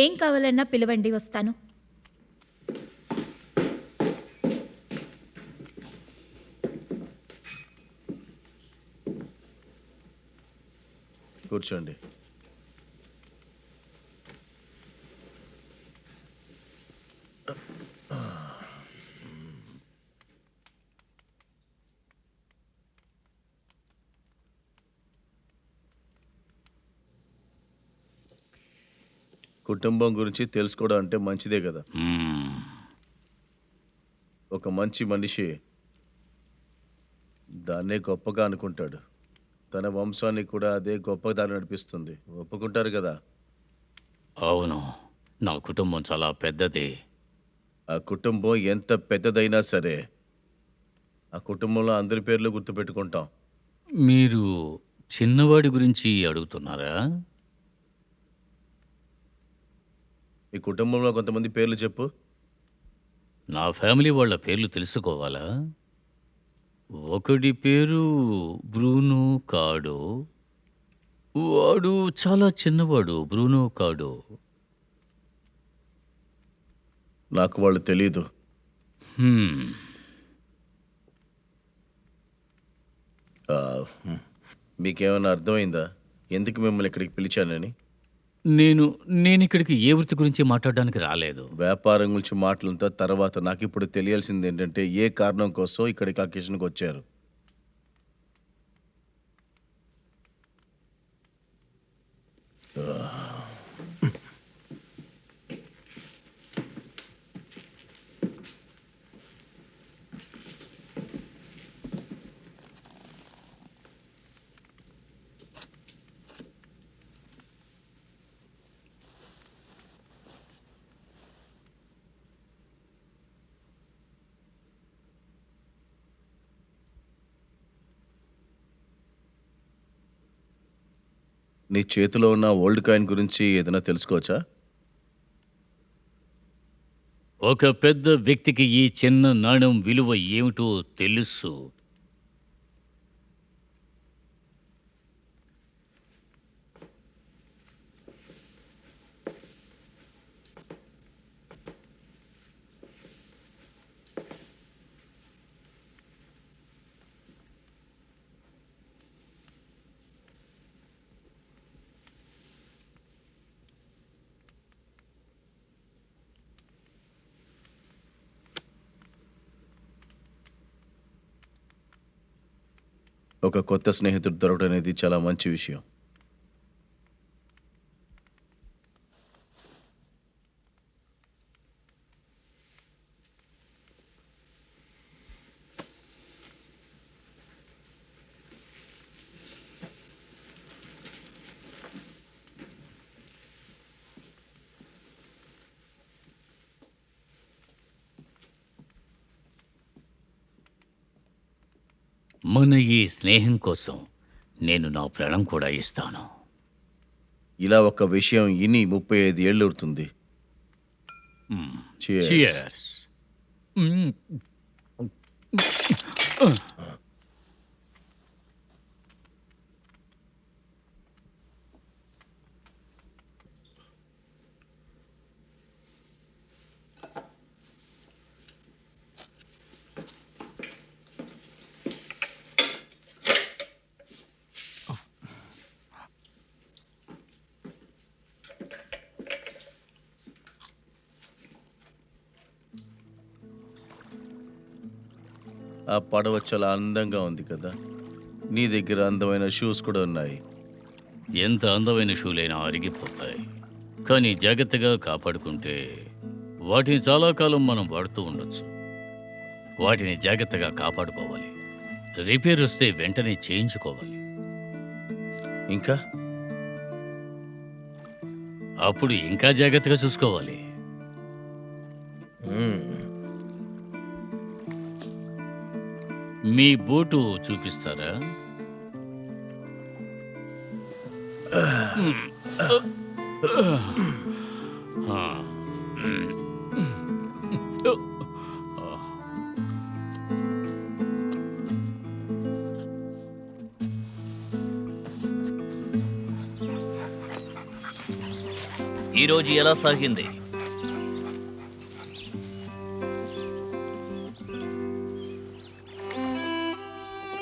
ఏం కావాలన్నా పిలవండి, వస్తాను. కూర్చోండి. కుటుంబం గురించి తెలుసుకోవడం అంటే మంచిదే కదా. ఒక మంచి మనిషి దాన్నే గొప్పగా అనుకుంటాడు. తన వంశాన్ని కూడా అదే గొప్ప దారి నడిపిస్తుంది. ఒప్పుకుంటారు కదా? అవును, నా కుటుంబం చాలా పెద్దది. ఆ కుటుంబం ఎంత పెద్దదైనా సరే ఆ కుటుంబంలో అందరి పేర్లు గుర్తుపెట్టుకుంటాం. మీరు చిన్నవాడి గురించి అడుగుతున్నారా? మీ కుటుంబంలో కొంతమంది పేర్లు చెప్పు. నా ఫ్యామిలీ వాళ్ళ పేర్లు తెలుసుకోవాలా? ఒకడి పేరు బ్రూనో కాడో. వాడు చాలా చిన్నవాడు. బ్రూనో కాడో. నాకు వాళ్ళు తెలీదు. మీకేమైనా అర్థమైందా ఎందుకు మిమ్మల్ని ఇక్కడికి పిలిచానని? నేను ఇక్కడికి ఏ వృత్తి గురించి మాట్లాడడానికి రాలేదు. వ్యాపారం గురించి మాటలంతా తర్వాత. నాకు ఇప్పుడు తెలియాల్సింది ఏంటంటే ఏ కారణం కోసం ఇక్కడికి అకేషన్కి వచ్చారు? నీ చేతిలో ఉన్న ఓల్డ్ కాయిన్ గురించి ఏదైనా తెలుసుకోవచ్చా? ఒక పెద్ద వ్యక్తికి ఈ చిన్న నాణెం విలువ ఏమిటో తెలుసు. ఒక కొత్త స్నేహితుడు దొరకడం అనేది చాలా మంచి విషయం. మన ఈ స్నేహం కోసం నేను నా ప్రాణం కూడా ఇస్తాను. ఇలా ఒక విషయం ఇని 35 ఏళ్ళు అవుతుంది. Cheers. Cheers. ఆ పడవ చాలా అందంగా ఉంది కదా. నీ దగ్గర అందమైన షూస్ కూడా ఉన్నాయి. ఎంత అందమైన షూలైనా అరిగిపోతాయి, కానీ జాగ్రత్తగా కాపాడుకుంటే వాటిని చాలా కాలం మనం వాడుతూ ఉండొచ్చు. వాటిని జాగ్రత్తగా కాపాడుకోవాలి. రిపేర్ వస్తే వెంటనే చేయించుకోవాలి. ఇంకా అప్పుడు ఇంకా జాగ్రత్తగా చూసుకోవాలి. మీ బోటు చూపిస్తారా? ఈరోజు ఎలా సాగింది?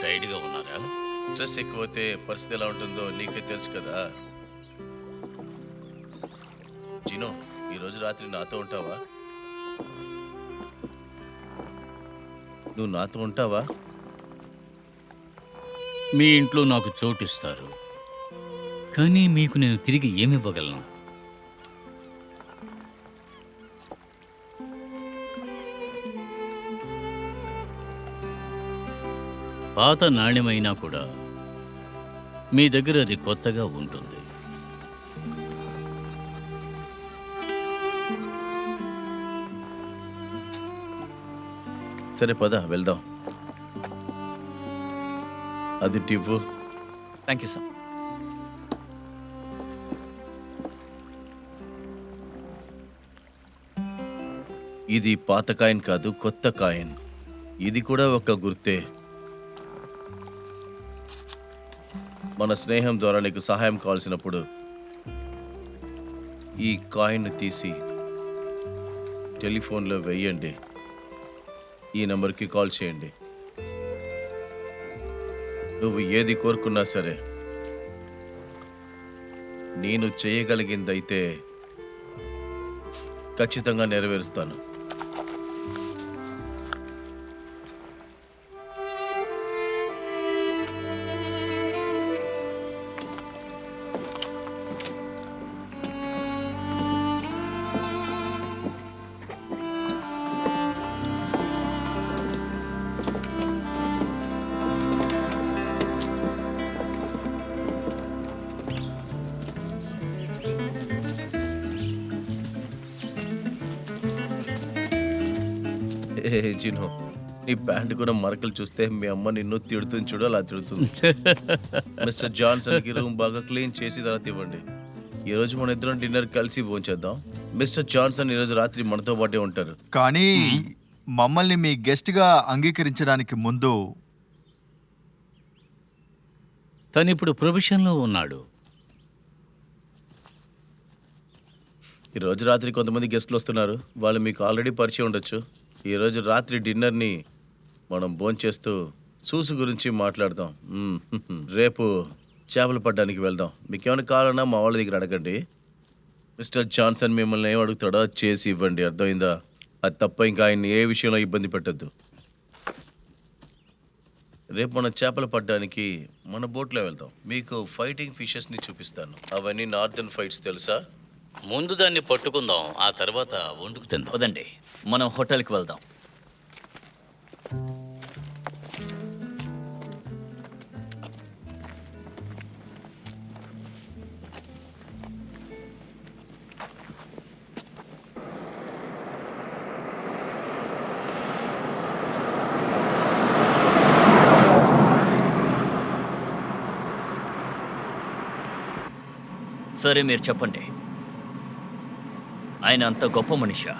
టైట్గా ఉన్నారా? స్ట్రెస్ ఎక్కువైతే పరిస్థితి ఎలా ఉంటుందో నీకే తెలుసు కదా. జినో, ఈరోజు రాత్రి నాతో ఉంటావా? నువ్వు నాతో ఉంటావా? మీ ఇంట్లో నాకు చోటిస్తారు, కానీ మీకు నేను తిరిగి ఏమివ్వగలను? పాత నాణ్యమైనా కూడా మీ దగ్గర అది కొత్తగా ఉంటుంది. సరే పద వెళ్దాం. అది టివ్వు. Thank you sir. ఇది పాత కాయిన్ కాదు, కొత్త కాయిన్. ఇది కూడా ఒక గుర్తే. మన స్నేహం ద్వారా నీకు సహాయం కావాల్సినప్పుడు ఈ కాయిన్ తీసి టెలిఫోన్లో వెయ్యండి. ఈ నెంబర్కి కాల్ చేయండి. నువ్వు ఏది కోరుకున్నా సరే, నేను చేయగలిగిందైతే ఖచ్చితంగా నెరవేరుస్తాను. జినో, నీ ప్యాంట్ కూడా మరకలు చూస్తే మీ అమ్మ నిన్ను తిడుతుంది చూడు, అలా తిడుతుంది. మిస్టర్ జాన్సన్కి రూమ్ బాగా క్లీన్ చేసి తర్వాత ఇవ్వండి. ఈరోజు మన ఇద్దరం డిన్నర్ కలిసి భోంచేద్దాం. మిస్టర్ జాన్సన్ ఈరోజు రాత్రి మనతో పాటే ఉంటారు. కానీ మమ్మల్ని మీ గెస్ట్గా అంగీకరించడానికి ముందు తను ఇప్పుడు ప్రొఫెషన్లో ఉన్నాడు. ఈరోజు రాత్రి కొంతమంది గెస్ట్లు వస్తున్నారు. వాళ్ళు మీకు ఆల్రెడీ పరిచయం ఉండొచ్చు. ఈరోజు రాత్రి డిన్నర్ని మనం భోంచేస్తూ సూసు గురించి మాట్లాడదాం. రేపు చేపలు పట్టడానికి వెళ్దాం. మీకు ఏమైనా కావాలన్నా మా వాళ్ళ దగ్గర అడగండి. మిస్టర్ జాన్సన్ మిమ్మల్ని ఏం అడుగుతాడో చేసి ఇవ్వండి, అర్థమైందా? అది తప్ప ఇంకా ఆయన ఏ విషయంలో ఇబ్బంది పెట్టద్దు. రేపు మనం చేపలు పట్టడానికి మన బోట్లో వెళ్దాం. మీకు ఫైటింగ్ ఫిషెస్ని చూపిస్తాను. అవన్నీ నార్థన్ ఫైట్స్ తెలుసా? ముందు దాన్ని పట్టుకుందాం, ఆ తర్వాత వండుకు తిందాం. వదండి, మనం హోటల్కి వెళ్దాం. సరే, మీరు చెప్పండి, ఆయన అంత గొప్ప మనిషా?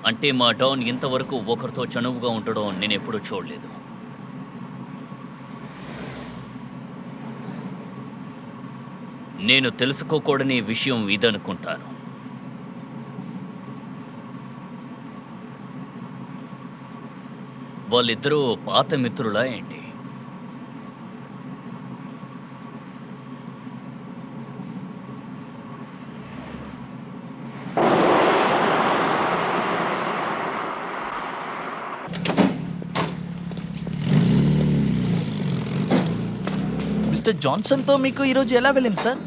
అంటే మా డాన్ ఇంతవరకు ఒకరితో చనువుగా ఉండడం నేను ఎప్పుడూ చూడలేదు. నేను తెలుసుకోకూడని విషయం ఇదనుకుంటాను. వాళ్ళిద్దరూ పాత మిత్రులా ఏంటి? మిస్టర్ జాన్సన్తో మీకు ఈరోజు ఎలా వెళ్ళింది సార్?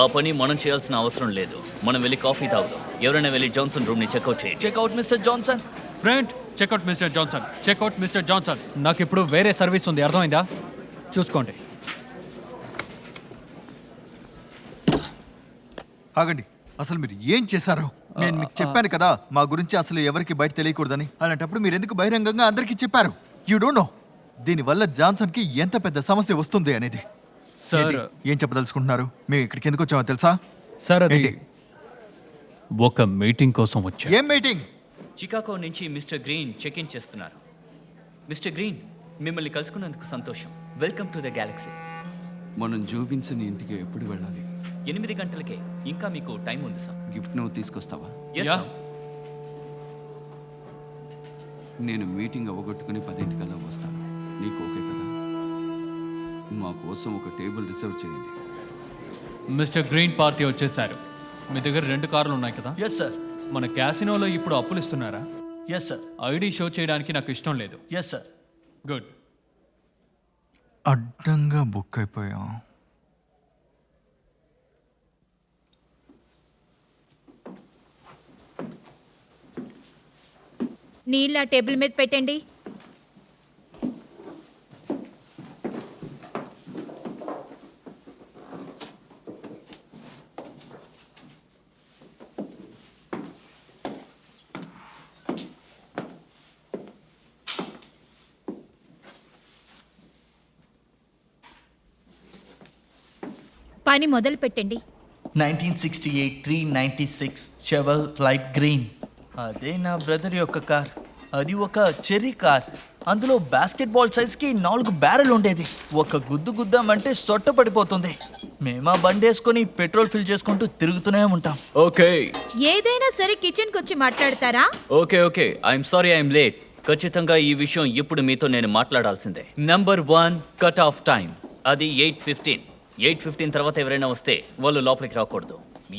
ఆ పని మనం చేయాల్సిన అవసరం లేదు. మనం వెళ్ళి కాఫీ తాగుదాం. ఎవరైనా వెళ్ళి జాన్సన్ రూమ్ని చెక్అవుట్ చేయండి. Checkout mister Johnson. Friend, checkout mister Johnson. Checkout mister Johnson. నాకు ఇప్పుడు వేరే సర్వీస్ ఉంది, అర్థమైందా? చూసుకోండి. ఆగండి, అసలు మీరు ఏం చేశారో నేను మీకు చెప్పాను కదా, మా గురించి అసలు ఎవరికి బయట తెలియకూడదని. అలాంటప్పుడు మీరు ఎందుకు బహిరంగంగా అందరికీ చెప్పారు? యూ డోంట్ నో దీనివల్ల జాన్సన్కి ఎంత పెద్ద సమస్య వస్తుంది అనేది. సార్, ఏం చెప్పదలుచుకుంటున్నారు? మేము ఇక్కడికి ఎందుకు వచ్చామో తెలుసా? సార్, అది ఏంటి? ఒక మీటింగ్ కోసం వచ్చా. ఏం మీటింగ్? చికాగో నుంచి మిస్టర్ గ్రీన్ చెక్ ఇన్ చేస్తున్నారు. మిస్టర్ గ్రీన్, మిమ్మల్ని కలుసుకున్నందుకు సంతోషం. Welcome to the Galaxy. మనం జోవిన్సన్ ఇంటికి ఎప్పుడు వెళ్ళాలి? 8 గంటలకే. ఇంకా మీకు టైం ఉంది సార్. గిఫ్ట్ నువ్వు తీసుకొస్తావా? Yes, Yeah. sir. నేను మీటింగ్ అవగొట్టుకుని 10 వస్తాను. నీకు ఓకే కదా? మా కోసం ఒక టేబుల్ రిజర్వ్ చేయండి. మిస్టర్ గ్రీన్ పార్టీ వచ్చేసారు. మీ దగ్గర 2 కార్లు ఉన్నాయి కదా? Yes sir. మన క్యాసినోలో ఇప్పుడు అప్పులు ఇస్తున్నారా? Yes sir. ఐడి షో చేయడానికి నాకు ఇష్టం లేదు. Yes sir. గుడ్. అడ్డంగా బుక్ అయిపోయాం. నీళ్ళ టేబుల్ మీద పెట్టండి. పని మొదలు పెట్టండి. 1968 396 షెవల్ ఫ్లైట్ గ్రీన్. అదే నా బ్రదర్ యొక్క కార్. అది ఒక చెర్రీ కార్. అందులో బాస్కెట్బాల్ సైజ్కి 4 బ్యారెల్ ఉండేది. ఒక గుద్దు గుద్దామంటే సొట్ట పడిపోతుంది. మేము ఆ బండి వేసుకొని పెట్రోల్ ఫిల్ చేసుకుంటూ తిరుగుతూనే ఉంటాం. ఓకే ఏదైనా సరే కిచెన్కి వచ్చి మాట్లాడతారా? Okay I'm sorry, I'm late. ఖచ్చితంగా ఈ విషయం ఇప్పుడు మీతో నేను మాట్లాడాల్సిందే. Number 1 cut off time. అది 8:15 తర్వాత ఎవరైనా వస్తే వాళ్ళు లోపలికి రాకూడదు.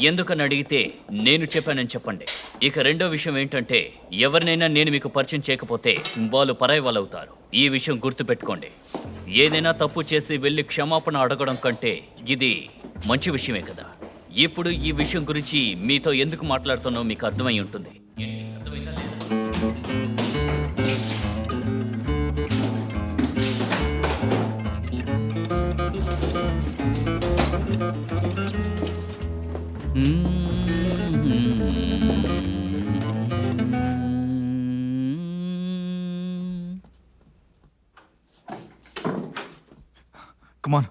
ఎందుకని అడిగితే నేను చెప్పానని చెప్పండి. ఇక రెండో విషయం ఏంటంటే, ఎవరినైనా నేను మీకు పరిచయం చేయకపోతే వాళ్ళు పరాయి వాళ్ళు అవుతారు. ఈ విషయం గుర్తుపెట్టుకోండి. ఏదైనా తప్పు చేసి వెళ్ళి క్షమాపణ అడగడం కంటే ఇది మంచి విషయమే కదా. ఇప్పుడు ఈ విషయం గురించి మీతో ఎందుకు మాట్లాడుతున్నో మీకు అర్థమై ఉంటుంది. అర్థమైందా లేదా? కమాన్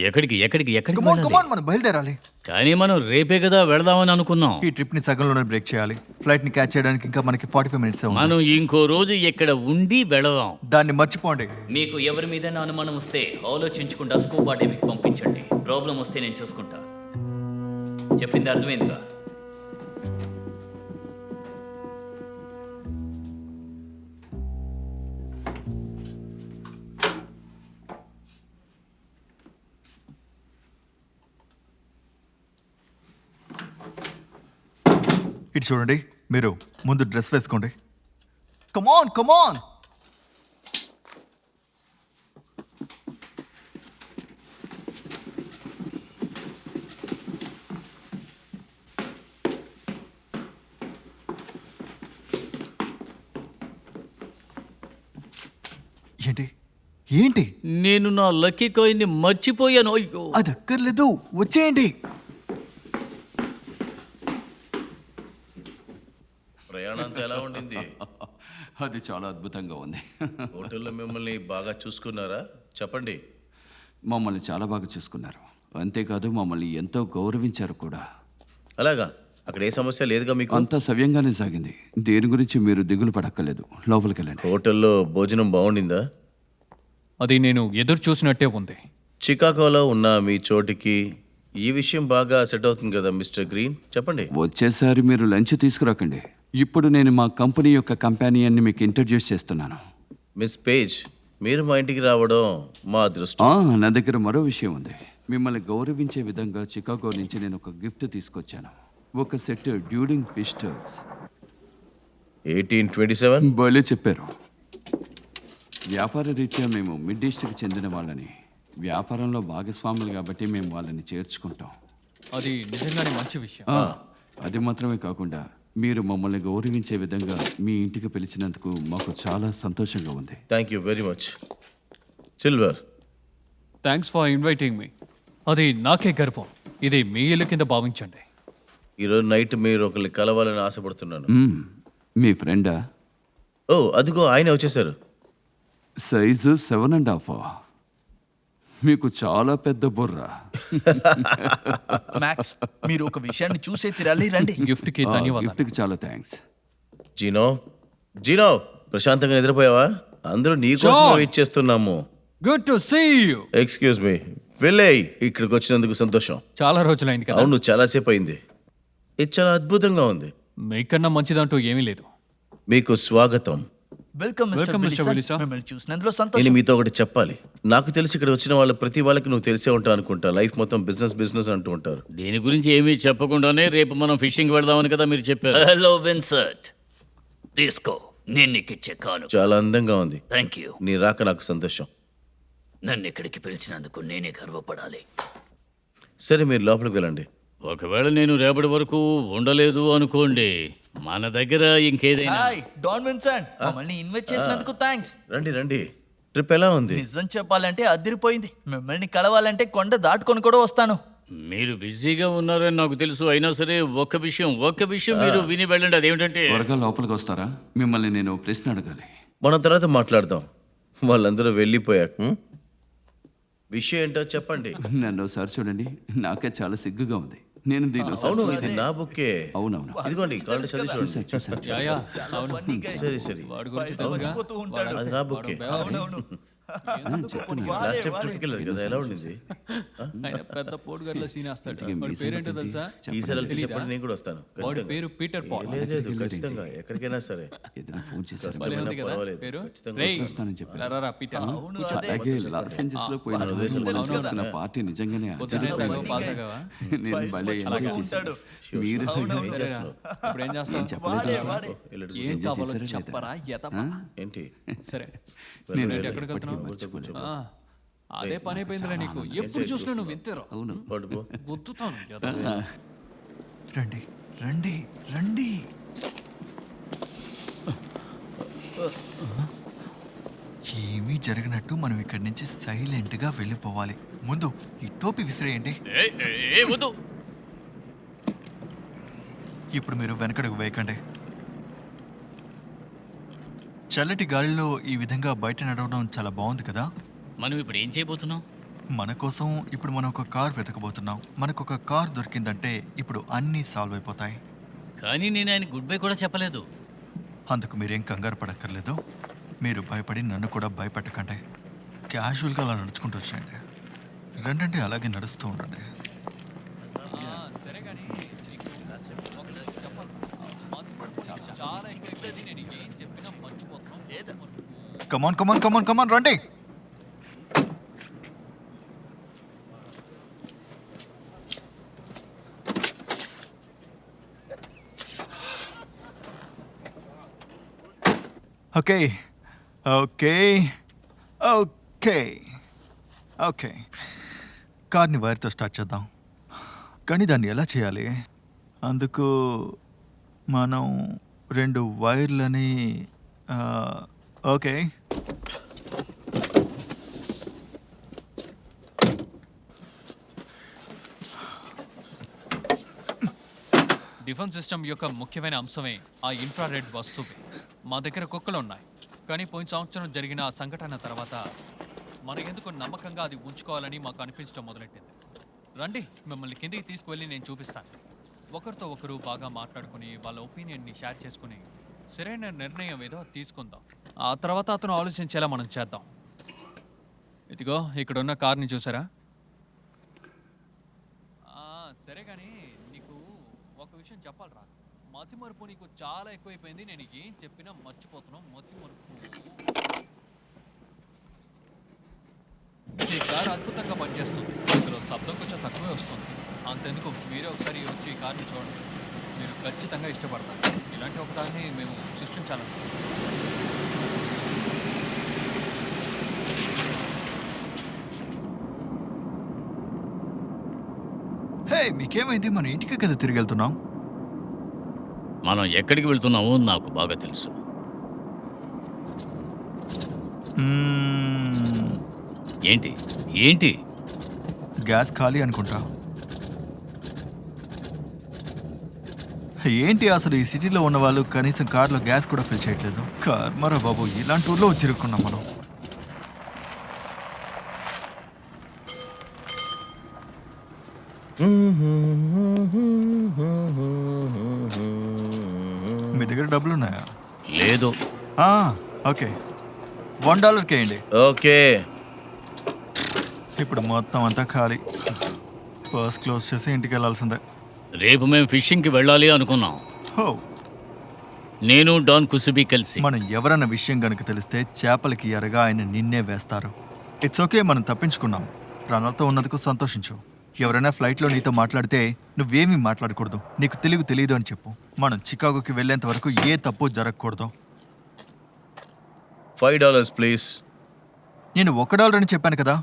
ఎక్కడికి ఎక్కడికి ఎక్కడికి కమాన్ వెళ్ళాలి? కమాన్, మనం బయలుదేరాలి. కానీ మనం రేపే కదా వెళదామని అనుకున్నాం. ఈ ట్రిప్ ని సగంలోనే బ్రేక్ చేయాలి. ఫ్లైట్ ని క్యాచ్ చేయడానికి ఇంకా మనకి 45 మినిట్స్ ఉంది. మనం ఇంకో రోజు ఇక్కడ ఉండి వెళదాం. దాన్ని మర్చిపోండి. మీకు ఎవరి మీదైనా అనుమానం వస్తే ఆలోచించకుండా స్కూబా డైవింగ్కి పంపించండి. ప్రాబ్లం వస్తే నేను చూసుకుంటా. చెప్పింది అర్థమైందిగా? ఇటు చూడండి, మీరు ముందు డ్రెస్ వేసుకోండి. కమాన్ కమాన్. ఏంటి ఏంటి నేను నా లక్కీ కాయిన్ని మర్చిపోయాను. అయ్యో, అది అక్కర్లేదు, వచ్చేయండి. ప్రయాణం అంతా ఎలా ఉండింది? అది చాలా అద్భుతంగా ఉంది. హోటల్లో మిమ్మల్ని బాగా చూసుకున్నారా? చెప్పండి. మమ్మల్ని చాలా బాగా చూసుకున్నారు. అంతేకాదు మమ్మల్ని ఎంతో గౌరవించారు కూడా. అలాగా? అక్కడ ఏ సమస్య లేదుగా మీకు? అంతా సవ్యంగానే సాగింది. దేని గురించి మీరు దిగులు పడక్కర్లేదు. లోపలికి వెళ్ళండి. హోటల్లో భోజనం బాగుండిందా? అది నేను ఎదురు చూసినట్టే ఉంది. చికాగోలో ఉన్న మీ చోటికి ఈ విషయం బాగా సెట్ అవుతుంది కదా మిస్టర్ గ్రీన్, చెప్పండి. వచ్చేసారి మీరు లంచ్ తీసుకురాకండి. ఇప్పుడు నేను మా కంపెనీ యొక్క కంపానియన్ని మీకు ఇంట్రడ్యూస్ చేస్తున్నాను. మిస్ పేజ్, మీరు మా ఇంటికి రావడం మా అదృష్టం. నా దగ్గర మరో విషయం ఉంది. మిమ్మల్ని గౌరవించే విధంగా చికాగో నుంచి నేను ఒక గిఫ్ట్ తీసుకొచ్చాను. ఒక సెట్ డ్యూరింగ్ పిస్టల్స్. 1827. భలే చెప్పారు. వ్యాపార రీత్యా మేము మిడ్ ఈస్ట్కి చెందిన వాళ్ళని, వ్యాపారంలో భాగస్వాములు కాబట్టి మేము వాళ్ళని చేర్చుకుంటాం. అది నిజంగానే మంచి విషయం. అది మాత్రమే కాకుండా మీరు మమ్మల్ని గౌరవించే విధంగా మీ ఇంటికి పిలిచినందుకు మాకు చాలా సంతోషంగా ఉంది. Thank you very much. Silver, thanks for inviting me. అది నాకే గర్వం. ఇది మీ ఇల్లు కింద భావించండి. ఈరోజు నైట్ మీరు ఒకరిని కలవాలని ఆశపడుతున్నాను. మీ ఫ్రెండా? ఓ, అదిగో ఆయన వచ్చేసారు. సైజు 7.5. మీకు చాలా పెద్ద బుర్ర. మ్యాక్స్, మీరు ఒక విషయాన్ని చూసే తీరాలి, రండి. గిఫ్ట్కి ధన్యవాదాలు. గిఫ్ట్కి చాలా థ్యాంక్స్. జీనో, జీనో, ప్రశాంతంగా నిద్రపోయావా? అందరూ నీ కోసం John. వెయిట్ చేస్తున్నాము. Good to see you. Excuse me. వెళ్ళేయ్, ఇక్కడికి వచ్చినందుకు సంతోషం. చాలా రోజులైంది కదా. అవును, చాలాసేపు అయింది. ఇది చాలా అద్భుతంగా ఉంది. మీకన్నా మంచిదంటూ ఏమీ లేదు. మీకు స్వాగతం. Welcome mister Welcome, Mr. Wilson. Wilson. మిమ్మల్ని చూసినందులో నేను సంతోషం. మీతో ఒకటి చెప్పాలి. నాకు తెలిసి ఇక్కడ వచ్చిన వాళ్ళ ప్రతి వాళ్ళకి నువ్వు తెలిసే ఉంటావు అనుకుంటా. లైఫ్ మొత్తం బిజినెస్ బిజినెస్ అంటూ ఉంటారు. దీని గురించి ఏమీ చెప్పకుండానే రేపు మనం ఫిషింగ్ వెళ్దామని కదా మీరు చెప్పారు. హలో విన్సెంట్, తీసుకో, నేను నీకు ఇచ్చే కాను. చాలా అందంగా ఉంది. Thank you. నీ రాక నాకు సంతోషం. నన్ను ఇక్కడికి పిలిచినందుకు నేనే గర్వపడాలి. సరే, మీరు లోపలికి వెళ్ళండి. ఒకవేళ నేను రేపటి వరకు ఉండలేదు అనుకోండి, మన దగ్గర ఇంకేదైనా. హాయ్ డాన్ విన్సెంట్, మమ్మల్ని ఇన్వైట్ చేసినందుకు థ్యాంక్స్. రండి రండి. ట్రిప్ ఎలా ఉంది? నిజం చెప్పాలంటే అదిరిపోయింది. మిమ్మల్ని కలవాలంటే కొండ దాటుకొని కూడా వస్తాను. మీరు బిజీగా ఉన్నారని నాకు తెలుసు. అయినా సరే ఒక్క విషయం మీరు విని వెళ్ళండి. అదేమిటంటే, త్వరగా లోపలికి వస్తారా? మిమ్మల్ని నేను ప్రశ్న అడగాలి. మనం తర్వాత మాట్లాడదాం. వాళ్ళందరూ వెళ్ళిపోయాక విషయం ఏంటో చెప్పండి. నన్ను ఒకసారి చూడండి. నాకే చాలా సిగ్గుగా ఉంది. నేను దీన్ని ఒకసారి అవును, చూస్తే- ఇది నా బుక్కే. అవునవును. ఇదిగోండి, కాళ్ళు చదివి చూడండి. చూసాను. Yeah, yeah. అవును. సరే సరే, వాడి గురించి తెలుసుగా. మర్చిపోతూ ఉంటాడు. అది నా బుక్కే. అవునవును. చెప్తున్నాను. లాస్ట్ టైం ట్రిప్కి వెళ్ళారు కదా, ఎలా ఉండింది? ఆయన పెద్ద పోటుగడ్ల సీన్ వేస్తాడు. ఇంతకీ మీ వాడి పేరేంటో సంగతి తెలుసా? ఈసారి వెళ్తే తెలీదా? చెప్పండి, నేను కూడా వస్తాను. వాడి ఖచ్చితంగా. పేరు పీటర్ పాల్. లేదు, ఖచ్చితంగా ఎక్కడికైనా సరే. ఏదైనా ఫోన్ చేశారు. భలే కష్టమైనా ఉంది కదా పర్వాలేదు. పేరు. ఖచ్చితంగా రేయ్, వస్తానని చెప్పాను. రా, రా, పీటర్. అవును, అదే. అలాగే లాస్ ఏంజల్స్ లో పోయిన అవును, రోజు మనం అవును, చేసుకున్న పార్టీ నిజంగానే పొద్దున్నే ఆశ్చర్యపోయింది. తాగావా, పాలు తాగావా? నేను Spice భలే వచ్చి ఎంజాయ్ ఉంటాడు. చేశాను. మీరు ఏం సరేరా. చేస్తున్నావు? ఇప్పుడు ఏం చేస్తాం? వాడే, వాడే. వెళ్ళండి. ఏం ఎంజాయ్ కావాలో చేశారా లేదా? చెప్పరా ఎదపా. ఏంటి? సరే, నేను రేపు ఎక్కడికి ఎప్పటికీ వెళ్తున్నావు? మర్చిపోలేను. ఆ, అదే పని అయిపోయిందిలే నీకు. ఎప్పుడు చూసినా నువ్వు వింతేరా. అవును. పడుకో. గుద్దుతాను ఎదవ. రండి రండి రండి. ఏమీ జరగనట్టు మనం ఇక్కడి నుంచి సైలెంట్గా వెళ్ళిపోవాలి. ముందు ఈ టోపీ విసిరేయండి. వద్దు. ఇప్పుడు మీరు వెనకడుగు వేయకండి. చల్లటి గాలిలో ఈ విధంగా బయట నడవడం చాలా బాగుంది కదా. మనం ఇప్పుడు ఏం చేయబోతున్నాం? మన కోసం ఇప్పుడు మనం ఒక కార్ వెతకబోతున్నాం. మనకు ఒక కార్ దొరికిందంటే ఇప్పుడు అన్నీ సాల్వ్ అయిపోతాయి. కానీ నేను ఆయన గుడ్ బై కూడా చెప్పలేదు. అందుకు మీరేం కంగారు పడక్కర్లేదు. మీరు భయపడి నన్ను కూడా భయపెట్టకండి. క్యాజువల్గా అలా నడుచుకుంటూ వచ్చేయండి. రెండంటే అలాగే నడుస్తూ ఉండండి. సరే కానీ చాలా ఎక్కువ నేను ఏం చెప్పినా మర్చిపోతున్నాను. కమాన్ కమాన్ కమాన్ కమాన్ రండి. ఓకే ఓకే ఓకే ఓకే కార్ని వైర్తో స్టార్ట్ చేద్దాం. కానీ దాన్ని ఎలా చేయాలి? అందుకు మనం 2 వైర్లని ఓకే డిఫెన్స్ సిస్టమ్ యొక్క ముఖ్యమైన అంశమే ఆ ఇన్ఫ్రారెడ్ వస్తువు. మా దగ్గర కుక్కలు ఉన్నాయి, కానీ పోయిన సంవత్సరం జరిగిన ఆ సంఘటన తర్వాత మనకెందుకు నమ్మకంగా అది ఉంచుకోవాలని మాకు అనిపించడం మొదలెట్టింది. రండి, మిమ్మల్ని కిందికి తీసుకువెళ్ళి నేను చూపిస్తాను. ఒకరితో ఒకరు బాగా మాట్లాడుకుని వాళ్ళ ఒపీనియన్ని షేర్ చేసుకుని సరైన నిర్ణయం ఏదో తీసుకుందాం. ఆ తర్వాత అతను ఆలోచించేలా మనం చేద్దాం. ఇదిగో ఇక్కడ ఉన్న కార్ని చూసారా? సరే కానీ నీకు ఒక విషయం చెప్పాలరా, మతిమరుపు నీకు చాలా ఎక్కువైపోయింది. నేను ఏం చెప్పినా మర్చిపోతున్నావు. మతిమరుపు. ఈ కారు అద్భుతంగా పనిచేస్తుంది. ఇందులో శబ్దం కొంచెం తక్కువే వస్తుంది. అంతెందుకు, మీరే ఒకసారి వచ్చి ఈ కార్ని చూడండి. మీరు ఖచ్చితంగా ఇష్టపడతారు. ఇలాంటి ఒక దాన్ని మేము సృష్టించాలని. హే, మీకేమైంది? మన ఇంటికి కదా తిరిగి వెళ్తున్నాం. మనం ఎక్కడికి వెళ్తున్నామో నాకు బాగా తెలుసు. ఏంటి ఏంటి? గ్యాస్ ఖాళీ అనుకుంటా. ఏంటి అసలు ఈ సిటీలో ఉన్న వాళ్ళు కనీసం కార్లో గ్యాస్ కూడా ఫిల్ చేయట్లేదు. కర్మరా బాబు, ఇలాంటి ఊళ్ళో చిరుక్కున్నాం మనం. మీ దగ్గర డబ్బులు ఉన్నాయా? లేదు. ఓకే, $1 వేయండి. ఓకే, ఇప్పుడు మొత్తం అంతా ఖాళీ. పర్స్ క్లోజ్ చేసి ఇంటికి వెళ్ళాల్సిందే. రేపు మేము ఫిషింగ్కి వెళ్ళాలి అనుకున్నాం. హో, నేను డాన్ కుసుబి కలిసి. మనం ఎవరన్న విషయం కనుక తెలిస్తే చేపలకి ఎరగా ఆయన నిన్నే వేస్తారు. ఇట్స్ ఓకే, మనం తప్పించుకున్నాం. ప్రాణాలతో ఉన్నందుకు సంతోషించు. ఎవరైనా ఫ్లైట్లో నీతో మాట్లాడితే నువ్వేమీ మాట్లాడకూడదు. నీకు తెలియదు అని చెప్పు. మనం చికాగోకి వెళ్ళేంత వరకు ఏ తప్పు జరగకూడదు. $5 ప్లీజ్. నేను $1 అని చెప్పాను కదా.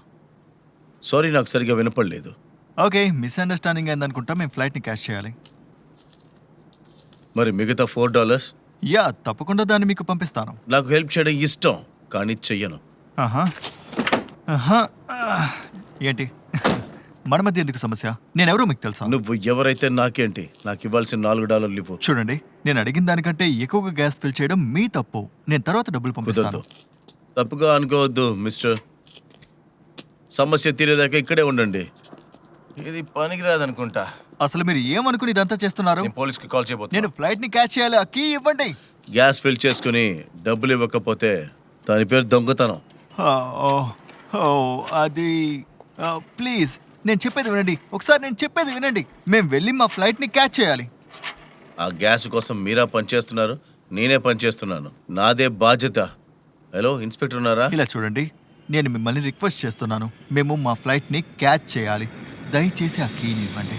సారీ, నాకు సరిగా వినపడలేదు. ఓకే, మిస్అండర్స్టాండింగ్ అయిందనుకుంటా. మేము ఫ్లైట్ని క్యాష్ చేయాలి. మరి మిగతా $4? యా, తప్పకుండా దాన్ని మీకు పంపిస్తాను. నాకు హెల్ప్ చేయడం ఇష్టం, కానీ చెయ్యను. ఆహా ఆహా ఏంటి మన మధ్య ఎందుకు సమస్య? నేనెవరో మీకు తెలుసా? నువ్వు ఎవరైతే నాకేంటి? నాకు ఇవ్వాల్సిన $4 ఇవ్వు. చూడండి, నేను అడిగిన దానికంటే ఎక్కువగా గ్యాస్ ఫిల్ చేయడం మీ తప్పు. నేను తర్వాత డబ్బులు పంపిస్తాను. తప్పుగా అనుకోవద్దు మిస్టర్. సమస్య తీరేదాకా ఇక్కడే ఉండండి. ఇది పనికిరాదనుకుంటా. అసలు మీరు ఏమనుకుని ఇదంతా చేస్తున్నారు? నేను పోలీస్కి కాల్ చేయబోతున్నా. నేను ఫ్లైట్ ని క్యాచ్ చేయాలి. ఆ కీ ఇవ్వండి. గ్యాస్ ఫిల్ చేసుకుని డబ్బులు ఇవ్వకపోతే దాని పేరు దొంగతనం. అది ప్లీజ్, నేను చెప్పేది వినండి. ఒకసారి నేను చెప్పేది వినండి. మేము వెళ్ళి మా ఫ్లైట్ ని క్యాచ్ చేయాలి. ఆ గ్యాస్ కోసం మీరా పనిచేస్తున్నారు, నేనే పనిచేస్తున్నాను. నాదే బాధ్యత. హలో, ఇన్స్పెక్టర్ ఉన్నారా? ఇలా చూడండి, నేను మిమ్మల్ని రిక్వెస్ట్ చేస్తున్నాను. మేము మా ఫ్లైట్ ని క్యాచ్ చేయాలి. దయచేసి ఆ కీని ఇవ్వండి.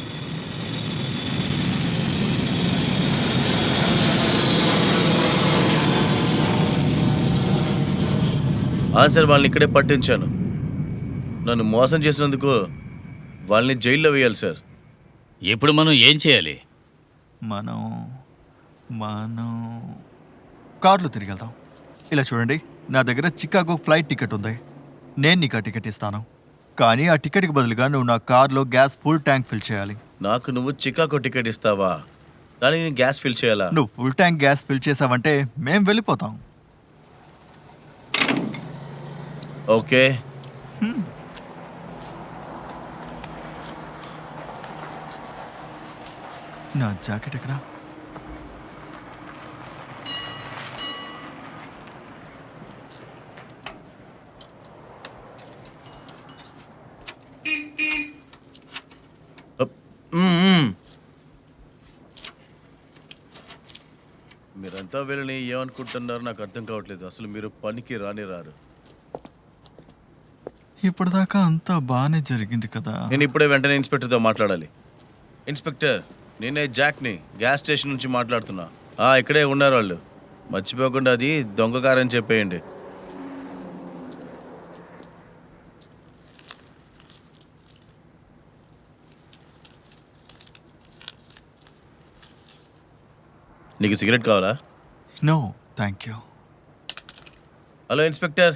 సార్, వాళ్ళని ఇక్కడే పట్టించాను. నన్ను మోసం చేసినందుకు వాళ్ళని జైల్లో వేయాలి సార్. ఇప్పుడు మనం ఏం చేయాలి? మనం కార్లో తిరిగి వెళ్దాం. ఇలా చూడండి, నా దగ్గర చికాగో ఫ్లైట్ టికెట్ ఉంది. నేను నీకు ఆ టికెట్ ఇస్తాను. కానీ ఆ టికెట్కి బదులుగా నువ్వు నా కార్లో గ్యాస్ ఫుల్ ట్యాంక్ ఫిల్ చేయాలి. నాకు నువ్వు చికాగో టికెట్ ఇస్తావా? దానికి నేను గ్యాస్ ఫిల్ చేయాలా? నువ్వు ఫుల్ ట్యాంక్ గ్యాస్ ఫిల్ చేసావంటే మేము వెళ్ళిపోతాం. ఓకే. నా జాకెట్ ఎక్కడా? మీరంతా వీళ్ళని ఏమనుకుంటున్నారు నాకు అర్థం కావట్లేదు. అసలు మీరు పనికి రారు. ఇప్పటిదాకా అంతా బాగానే జరిగింది కదా. నేను ఇప్పుడే వెంటనే ఇన్స్పెక్టర్తో మాట్లాడాలి. ఇన్స్పెక్టర్, నేనే జాక్ని, గ్యాస్ స్టేషన్ నుంచి మాట్లాడుతున్నా. ఇక్కడే ఉన్నారు వాళ్ళు. మర్చిపోకుండా అది దొంగ కార్ అని చెప్పేయండి. నీకు సిగరెట్ కావాలా? No thank you. Hello inspector,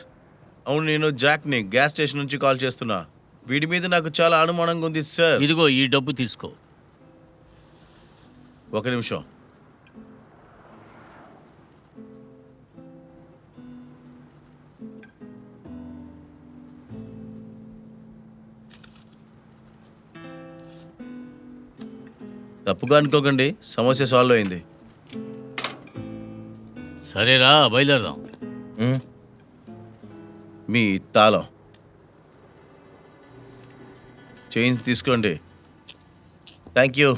అవును నేను జాక్ని గ్యాస్ స్టేషన్ నుంచి కాల్ చేస్తున్నా. వీడి మీద నాకు చాలా అనుమానంగా ఉంది సార్. ఇదిగో ఈ డబ్బు తీసుకో. ఒక నిమిషం. తప్పుగా అనుకోకండి, సమస్య సాల్వ్ అయింది. సరేరా, బయలుదేరదాం. మీ తాళం చేంజ్ తీసుకోండి. Thank you.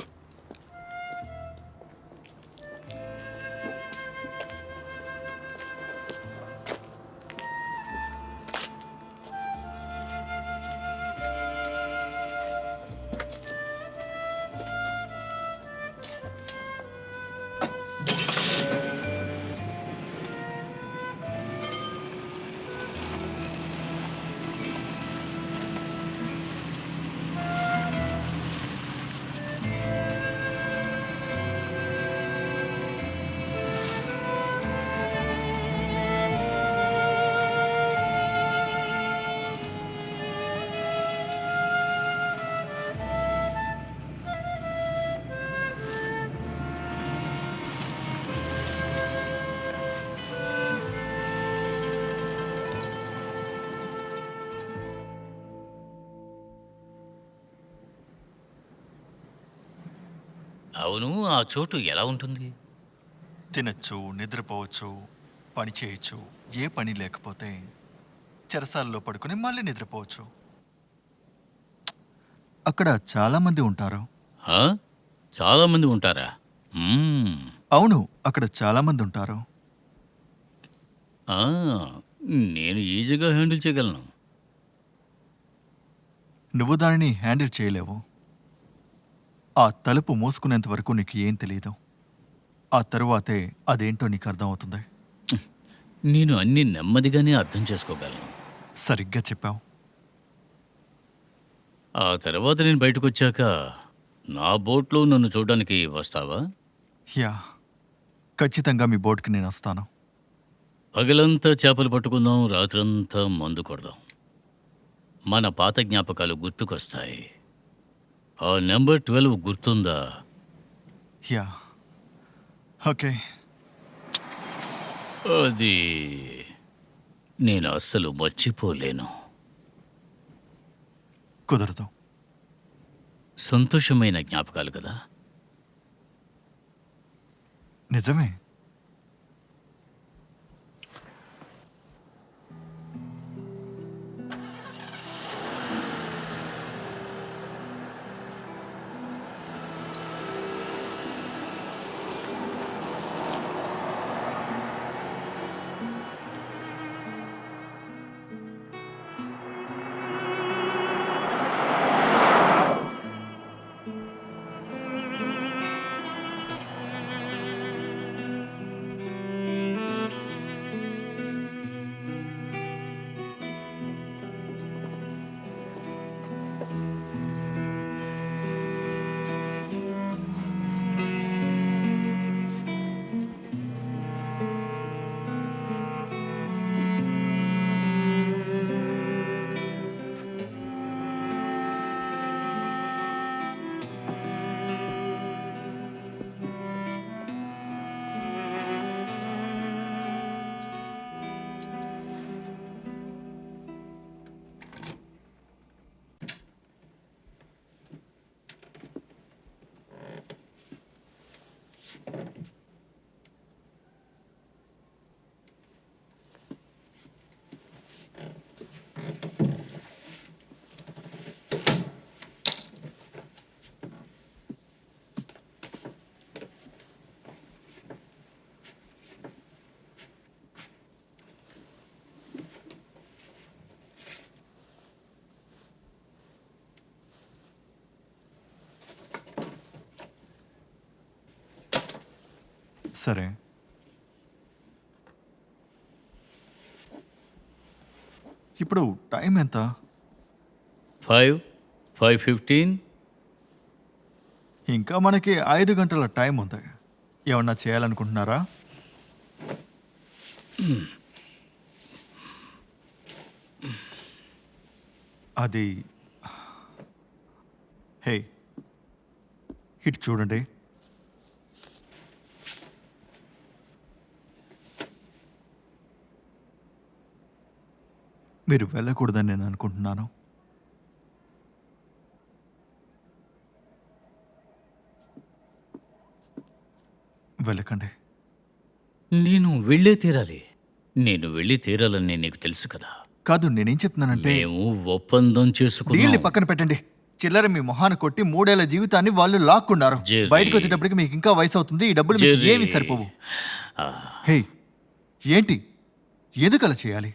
అవును, ఆ చోటు ఎలా ఉంటుంది? తినచ్చు, నిద్రపోవచ్చు, పని చేయొచ్చు. ఏ పని లేకపోతే చెరసాలలో పడుకుని మళ్ళీ నిద్రపోవచ్చు. అక్కడ చాలా మంది ఉంటారు. ఆ? చాలా మంది ఉంటారా? మ్మ్. అవును, అక్కడ చాలా మంది ఉంటారు. ఆ, నేను ఈజీగా హ్యాండిల్ చేయగలను. నువ్వు దానిని హ్యాండిల్ చేయలేవు. ఆ తలుపు మూసుకునేంత వరకు నీకు ఏం తెలీదు. ఆ తరువాతే అదేంటో నీకు అర్థమవుతుంది. నేను అన్ని నెమ్మదిగానే అర్థం చేసుకోగలను. సరిగ్గా చెప్పావు. ఆ తర్వాత నేను బయటకు వచ్చాక నా బోట్లో నన్ను చూడడానికి వస్తావా? యా, ఖచ్చితంగా మీ బోట్కి నేను వస్తాను. పగలంతా చేపలు పట్టుకుందాం, రాత్రంతా మందు కొడదాం. మన పాత జ్ఞాపకాలు గుర్తుకొస్తాయి. ఆ నెంబర్ 12 గుర్తుందా? Yeah, okay. అది నేను అస్సలు మర్చిపోలేను. కుదరదు. సంతోషమైన జ్ఞాపకాలు కదా. నిజమే. సరే, ఇప్పుడు టైం ఎంత? 5:15. ఇంకా మనకి 5 గంటల టైం ఉంది. ఏమన్నా చేయాలనుకుంటున్నారా? అది హే, ఇటు చూడండి. మీరు వెళ్ళకూడదని నేను అనుకుంటున్నాను. వెళ్ళకండి. నేను వెళ్ళే తీరాలి. నేను వెళ్ళి తీరాలని నీకు తెలుసు కదా. కాదు, నేనేం చెప్తున్నానంటే మేము ఒప్పందం డీల్ని చేసుకున్నాం. పక్కన పెట్టండి. చిల్లర మీ మొహాన కొట్టి 3 ఏళ్ల జీవితాన్ని వాళ్ళు లాక్కున్నారు. జెర్రీ. బయటకు వచ్చేటప్పటికి మీకు ఇంకా వయసు అవుతుంది. ఈ డబ్బులు మీకు జెర్రీ. ఏమి సరిపోవు. ఆ, హే, ఏంటి? ఎందుకు అలా చేయాలి?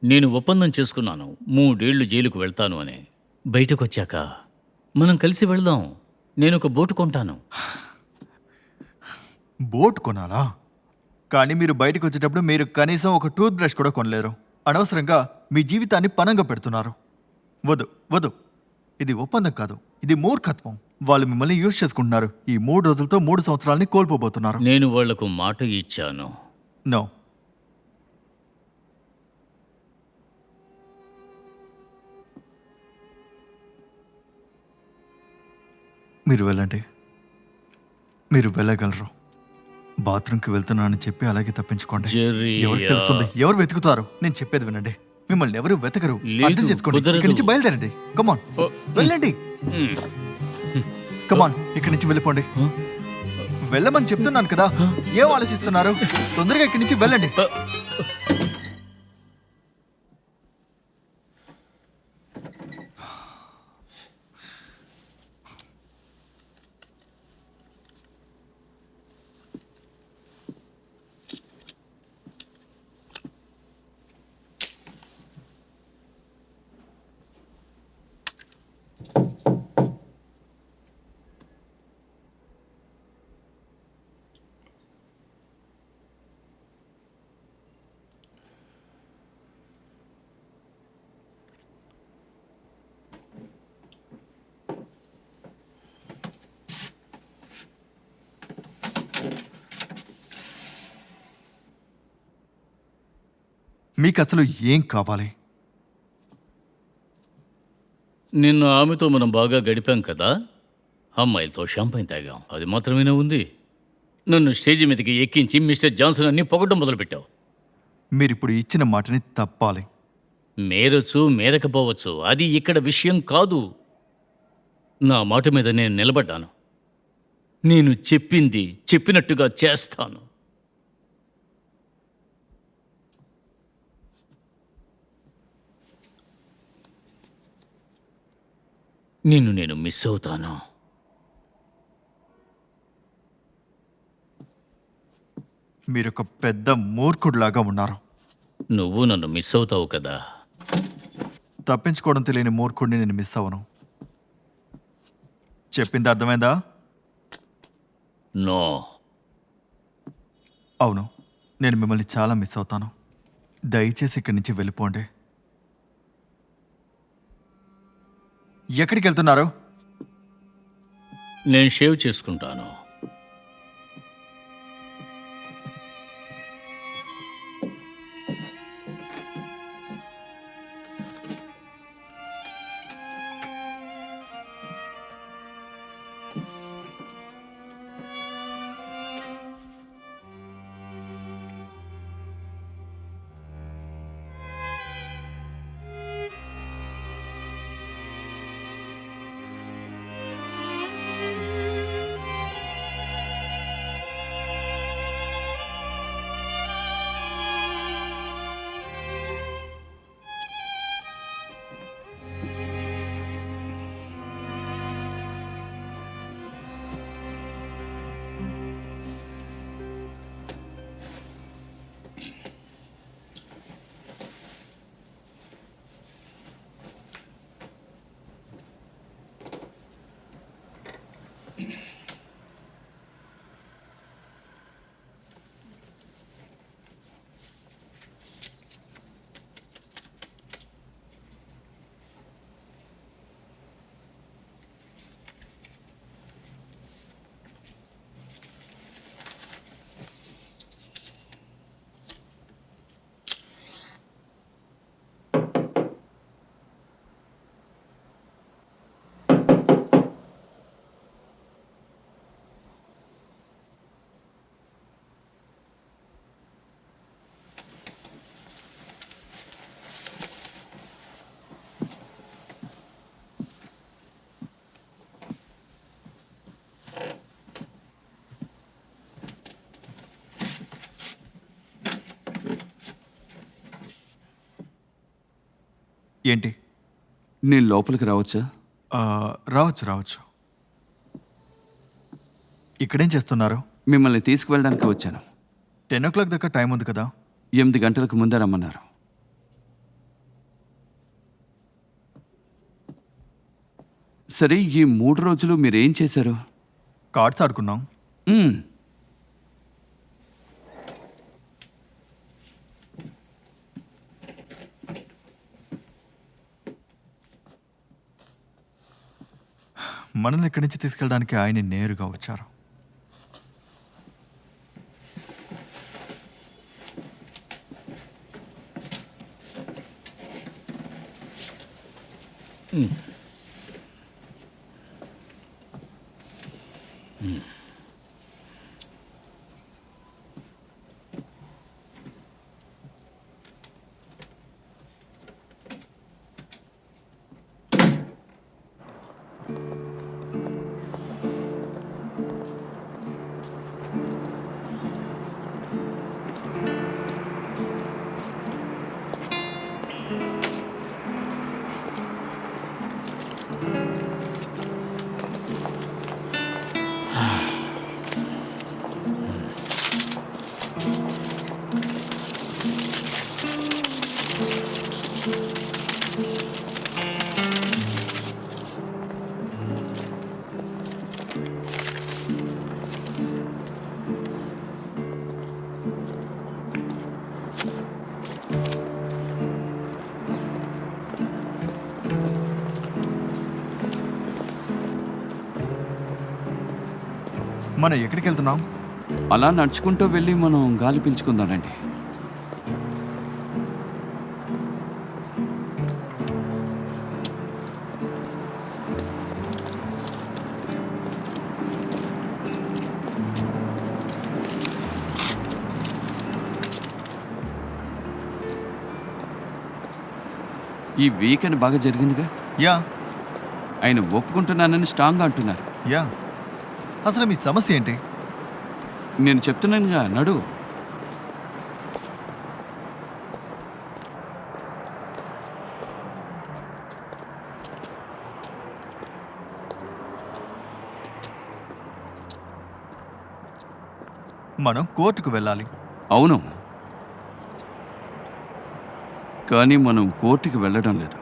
నేను ఒప్పందం చేసుకున్నాను 3 ఏళ్ళు జైలుకు వెళ్తాను అని. బయటకు వచ్చాక మనం కలిసి వెళ్దాం. నేను ఒక బోటు కొంటాను. బోట్ కొనాలా? కానీ మీరు బయటకు వచ్చేటప్పుడు మీరు కనీసం ఒక టూత్ బ్రష్ కూడా కొనలేరు. అనవసరంగా మీ జీవితాన్ని పనంగా పెడుతున్నారు. వద్దు వద్దు, ఇది ఒప్పందం కాదు, ఇది మూర్ఖత్వం. వాళ్ళు మిమ్మల్ని యూజ్ చేసుకుంటున్నారు. ఈ 3 రోజులతో 3 సంవత్సరాలని కోల్పోబోతున్నారు. నేను వాళ్లకు మాట ఇచ్చాను. నో, మీరు వెళ్ళండి. మీరు వెళ్ళగలరు. బాత్రూమ్కి వెళ్తున్నానని చెప్పి అలాగే తప్పించుకోండి. జెర్రీ, ఎవరికి తెలుస్తుంది? ఎవరు వెతుకుతారు? నేను చెప్పేది వినండి. మిమ్మల్ని ఎవరు వెతకరు. లేదు, అర్థం చేసుకోండి. కుదరదు. ఇక్కడి నుంచి బయలుదేరండి. కమాన్, వెళ్ళండి. కమాన్, ఇక్కడి నుంచి వెళ్ళిపోండి. వెళ్ళమని చెప్తున్నాను కదా. ఏం ఆలోచిస్తున్నారు? తొందరగా ఇక్కడి నుంచి వెళ్ళండి. మీకు అసలు ఏం కావాలి? నిన్న ఆమెతో మనం బాగా గడిపాం కదా. అమ్మాయిలతో షాంపైన్ తాగాం. అది మాత్రమేనా ఉంది? నన్ను స్టేజి మీదకి ఎక్కించి మిస్టర్ జాన్సన్ అన్ని పొగడం మొదలుపెట్టావు. మీరిప్పుడు ఇచ్చిన మాటని తప్పాలి. మేరొచ్చు, మేరకపోవచ్చు, అది ఇక్కడ విషయం కాదు. నా మాట మీద నేను నిలబడ్డాను. నేను చెప్పింది చెప్పినట్టుగా చేస్తాను. నేను మిస్ అవుతాను. మీరొక పెద్ద మూర్ఖుడిలాగా ఉన్నారు. నువ్వు నన్ను మిస్ అవుతావు కదా. తప్పించుకోవడం తెలియని మూర్ఖుడిని నేను మిస్ అవ్వను. చెప్పింది అర్థమైందా? నో. అవును, నేను మిమ్మల్ని చాలా మిస్ అవుతాను. దయచేసి ఇక్కడి నుంచి వెళ్ళిపోండి. ఎక్కడికి వెళ్తున్నారు? నేను షేవ్ చేసుకుంటాను. ఏంటి? నేను లోపలికి రావచ్చా? రావచ్చు. ఇక్కడేం చేస్తున్నారు? మిమ్మల్ని తీసుకువెళ్ళడానికి వచ్చాను. 10 o'clock దాకా టైం ఉంది కదా. 8 గంటలకు ముందే రమ్మన్నారు. సరే, ఈ 3 రోజులు మీరేం చేశారు? కార్డ్స్ ఆడుకున్నాం. మ్మ్. మనల్ని ఇక్కడి నుంచి తీసుకెళ్ళడానికి ఆయన నేరుగా వచ్చారు. మనం ఎక్కడికి వెళ్తున్నాం? అలా నడుచుకుంటూ వెళ్ళి మనం గాలి పీల్చుకుందానండి. ఈ వీకెండ్ బాగా జరిగిందిగా. యా ఆయన ఒప్పుకుంటున్నానని స్ట్రాంగ్గా అంటున్నారు. యా అసలు మీ సమస్య ఏంటి? నేను చెప్తున్నానుగా, నడు. మనం కోర్టుకు వెళ్ళాలి. అవును, కానీ మనం కోర్టుకి వెళ్ళడం లేదు.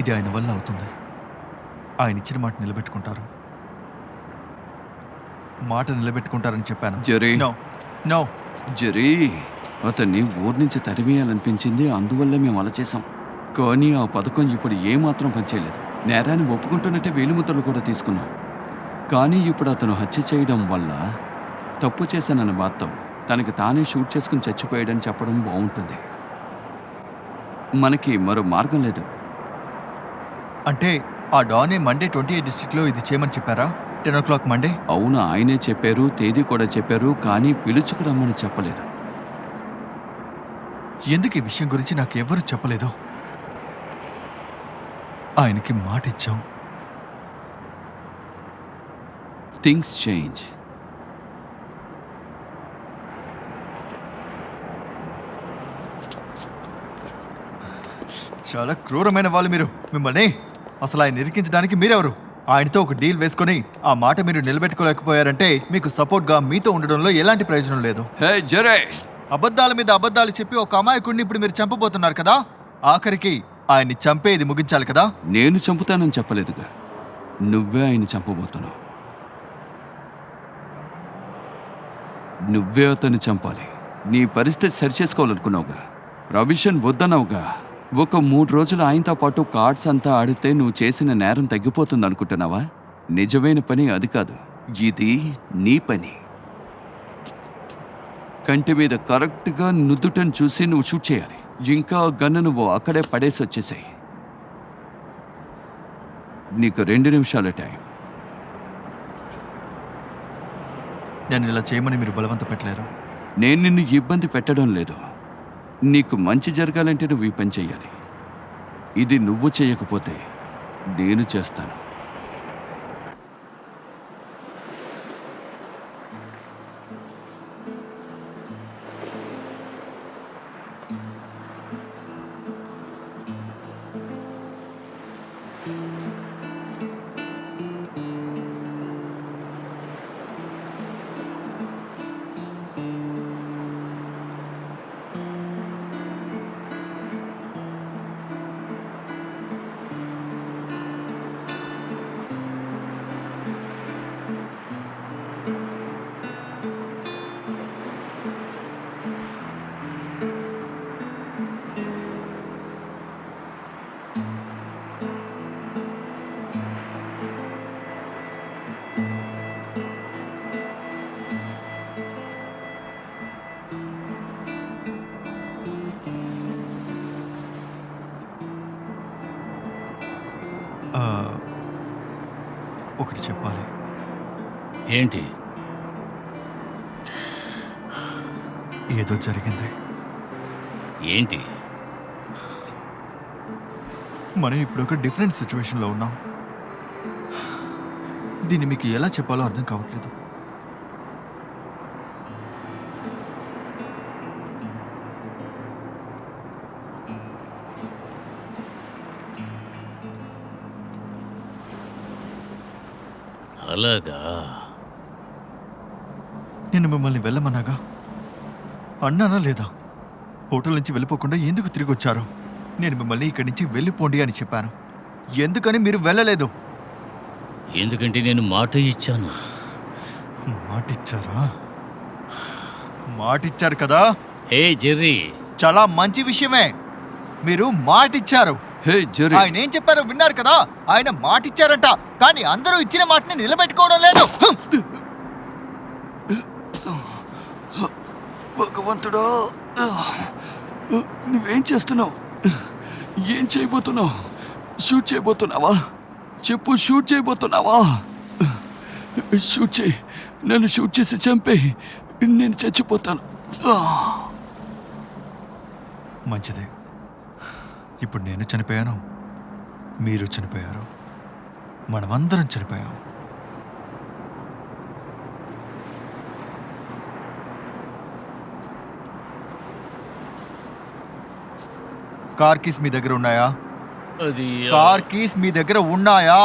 ఇది ఆయన వల్ల అవుతుంది. ఆయన ఇచ్చిన మాట నిలబెట్టుకుంటారు. మాట నిలబెట్టుకుంటారని చెప్పాను. జరీ. నో నో జరీ, అతన్ని ఊరి నుంచి తరిమేయాలనిపించింది, అందువల్ల మేము అలా చేసాం. కానీ ఆ పథకం ఇప్పుడు ఏమాత్రం పనిచేయలేదు. నేరాన్ని ఒప్పుకుంటున్నట్టే వేలిముద్రలు కూడా తీసుకున్నాం. కానీ ఇప్పుడు అతను హత్య చేయడం వల్ల తప్పు చేశానన్న బాధతో తనకి తానే షూట్ చేసుకుని చచ్చిపోయాడని చెప్పడం బాగుంటుంది. మనకి మరో మార్గం లేదు. అంటే ఆ డానే మండే 28 డిస్ట్రిక్ట్లో ఇది చేయమని చెప్పారా? 10 o'clock మండే. అవును, ఆయనే చెప్పారు, తేదీ కూడా చెప్పారు, కానీ పిలుచుకురమ్మని చెప్పలేదు. ఎందుకు ఈ విషయం గురించి నాకు ఎవరు చెప్పలేదు? ఆయనకి మాట ఇచ్చాం. Things change. చాలా క్రూరమైన వాళ్ళు మీరు. మిమ్మల్ని అసలు ఆయన నిరికించడానికి మీరెవరు? ఆయనతో ఒక డీల్ వేసుకొని ఆ మాట మీరు నిలబెట్టుకోలేకపోయారంటే మీకు సపోర్ట్గా మీతో ఉండడంలో ఎలాంటి ప్రయోజనం లేదు. హే జరే, అబద్ధాల మీద అబద్ధాలు చెప్పి ఒక అమాయకుడిని ఇప్పుడు మీరు చంపబోతున్నారు కదా. ఆఖరికి ఆయన్ని చంపేది ముగించాలి కదా. నేను చంపుతానని చెప్పలేదుగా, నువ్వే ఆయన చంపబోతున్నావు. నువ్వే అతన్ని చంపాలి. నీ పరిస్థితి సరిచేసుకోవాలనుకున్నావుగా, ప్రాబిషన్ వద్దన్నావుగా. ఒక 3 రోజులు ఆయనతో పాటు కార్డ్స్ అంతా ఆడితే నువ్వు చేసిన నేరం తగ్గిపోతుంది అనుకుంటున్నావా? నిజమైన పని అది కాదు, ఇది నీ పని. కంటి మీద కరెక్ట్గా నుదుటను చూసి నువ్వు షూట్ చేయాలి. ఇంకా గన్ను నువ్వు అక్కడే పడేసి వచ్చేసాయి. నీకు 2 నిమిషాల టైం. నేను ఇలా చేయమని మీరు బలవంత పెట్టలేరు. నేను నిన్ను ఇబ్బంది పెట్టడం లేదు. నీకు మంచి జరగాలంటే నువ్వు ఈ పని చెయ్యాలి. ఇది నువ్వు చేయకపోతే నేను చేస్తాను. ఒకటి చెప్పాలి. ఏంటి? ఏదో జరిగింది. ఏంటి? మనం ఇప్పుడు ఒక డిఫరెంట్ సిచ్యువేషన్లో ఉన్నాం. దీన్ని మీకు ఎలా చెప్పాలో అర్థం కావట్లేదు. అలాగా? నేను మిమ్మల్ని వెళ్ళమన్నాగా, అన్నానా లేదా? హోటల్ నుంచి వెళ్ళిపోకుండా ఎందుకు తిరిగి వచ్చారు? నేను మిమ్మల్ని ఇక్కడి నుంచి వెళ్ళిపోండి అని చెప్పాను. ఎందుకని మీరు వెళ్ళలేదు? ఎందుకంటే నేను మాట ఇచ్చాను. మాటిచ్చారా? మాటిచ్చారు కదా. హే జెర్రీ, చాలా మంచి విషయమే. మీరు మాటిచ్చారు. హే జెర్రీ, ఆయన ఏం చెప్పారో విన్నారు కదా. ఆయన మాటిచ్చారంట, కానీ అందరూ ఇచ్చిన మాటని నిలబెట్టుకోవడం లేదు. భగవంతుడా, నువ్వేం చేస్తున్నావు? ఏం చేయబోతున్నావు? షూట్ చేయబోతున్నావా? చెప్పు, షూట్ చేయబోతున్నావా? షూట్ చేయి, నన్ను షూట్ చేసి చంపే, నేను చచ్చిపోతాను. మంచిదే. ఇప్పుడు నేను చనిపోయాను, మీరు చనిపోయారు, మనమందరం చనిపోయాం. కార్ కీస్ మీ దగ్గర ఉన్నాయా? అది కార్ కీస్ మీ దగ్గర ఉన్నాయా?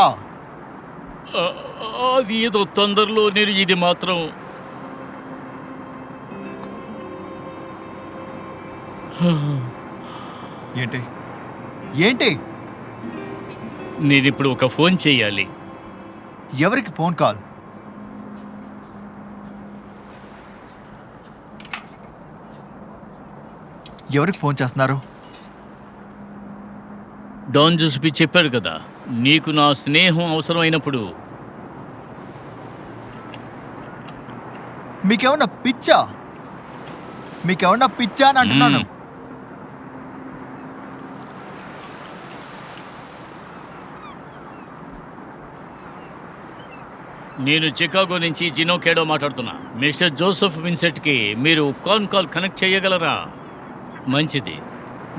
అది ఏదో తొందరలో నేను ఇది మాత్రం ఏంటి ఏంటి? నేను ఇప్పుడు ఒక ఫోన్ చేయాలి. ఎవరికి ఫోన్ కాల్? ఎవరికి ఫోన్ చేస్తున్నారు? డాన్ జూస్పి చెప్పాడు కదా, నీకు నా స్నేహం అవసరమైనప్పుడు. మీకేమన్నా పిచ్చా? మీకేమన్నా పిచ్చా అని అంటున్నాను. నేను చికాగో నుంచి జినో కేడో మాట్లాడుతున్నా. మిస్టర్ జోసెఫ్ విన్సెంట్కి మీరు కాల్ కనెక్ట్ చేయగలరా? మంచిది.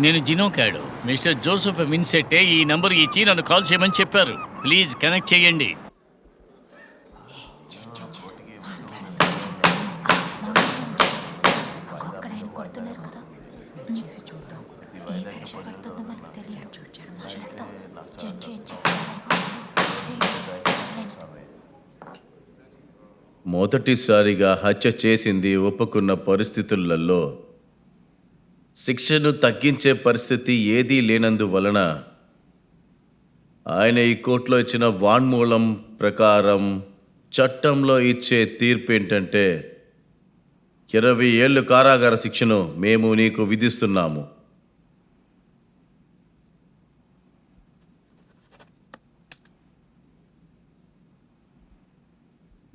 నేను జినో కేడో. మిస్టర్ జోసెఫ్ విన్సెంటే ఈ నంబర్ ఇచ్చి నన్ను కాల్ చేయమని చెప్పారు. ప్లీజ్ కనెక్ట్ చేయండి. మొదటిసారిగా హత్య చేసింది ఒప్పుకున్న పరిస్థితులలో శిక్షను తగ్గించే పరిస్థితి ఏదీ లేనందువలన ఆయన ఈ కోర్టులో ఇచ్చిన వాంగ్మూలం ప్రకారం చట్టంలో ఇచ్చే తీర్పు ఏంటంటే 20 ఏళ్ళు కారాగార శిక్షను మేము నీకు విధిస్తున్నాము.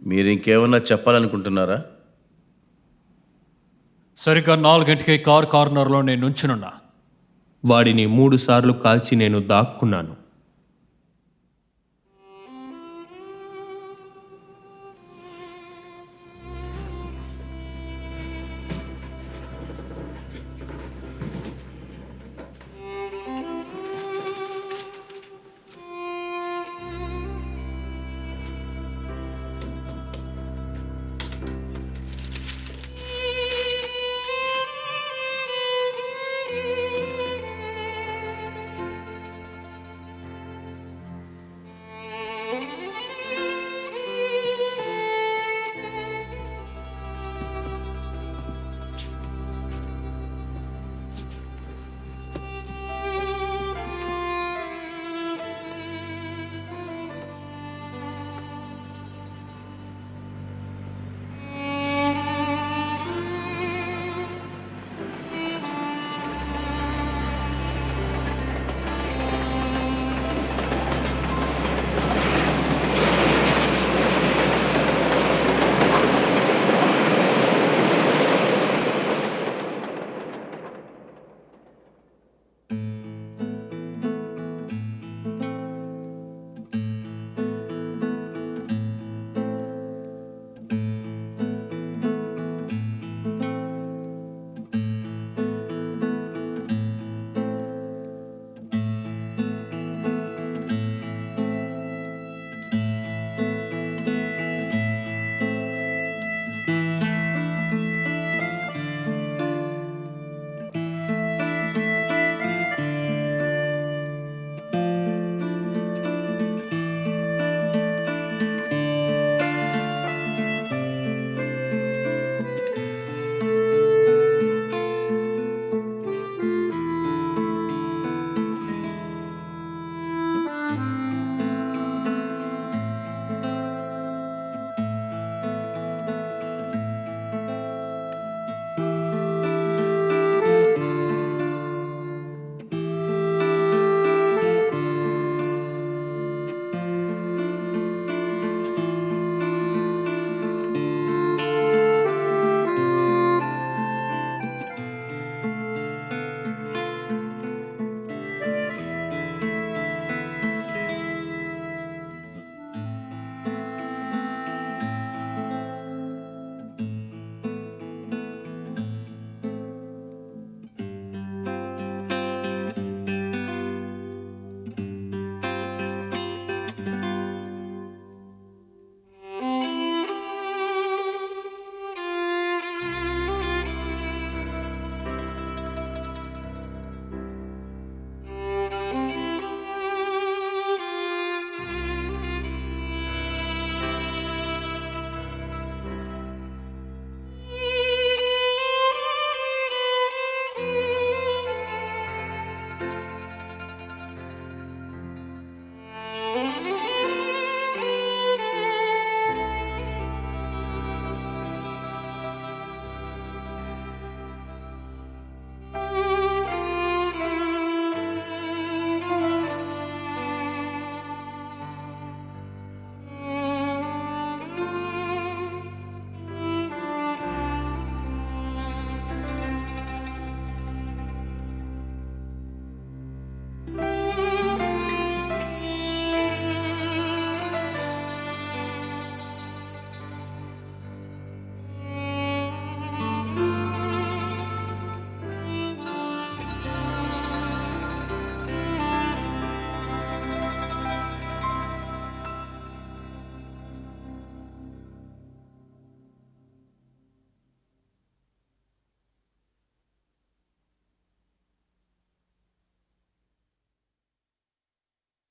మీరు ఇంకేమన్నా చెప్పాలనుకుంటున్నారా? సరిగ్గా 4 గంటలకి కార్ కార్నర్లో నేను నుంచునున్నా. వాడిని 3 సార్లు కాల్చి నేను దాక్కున్నాను.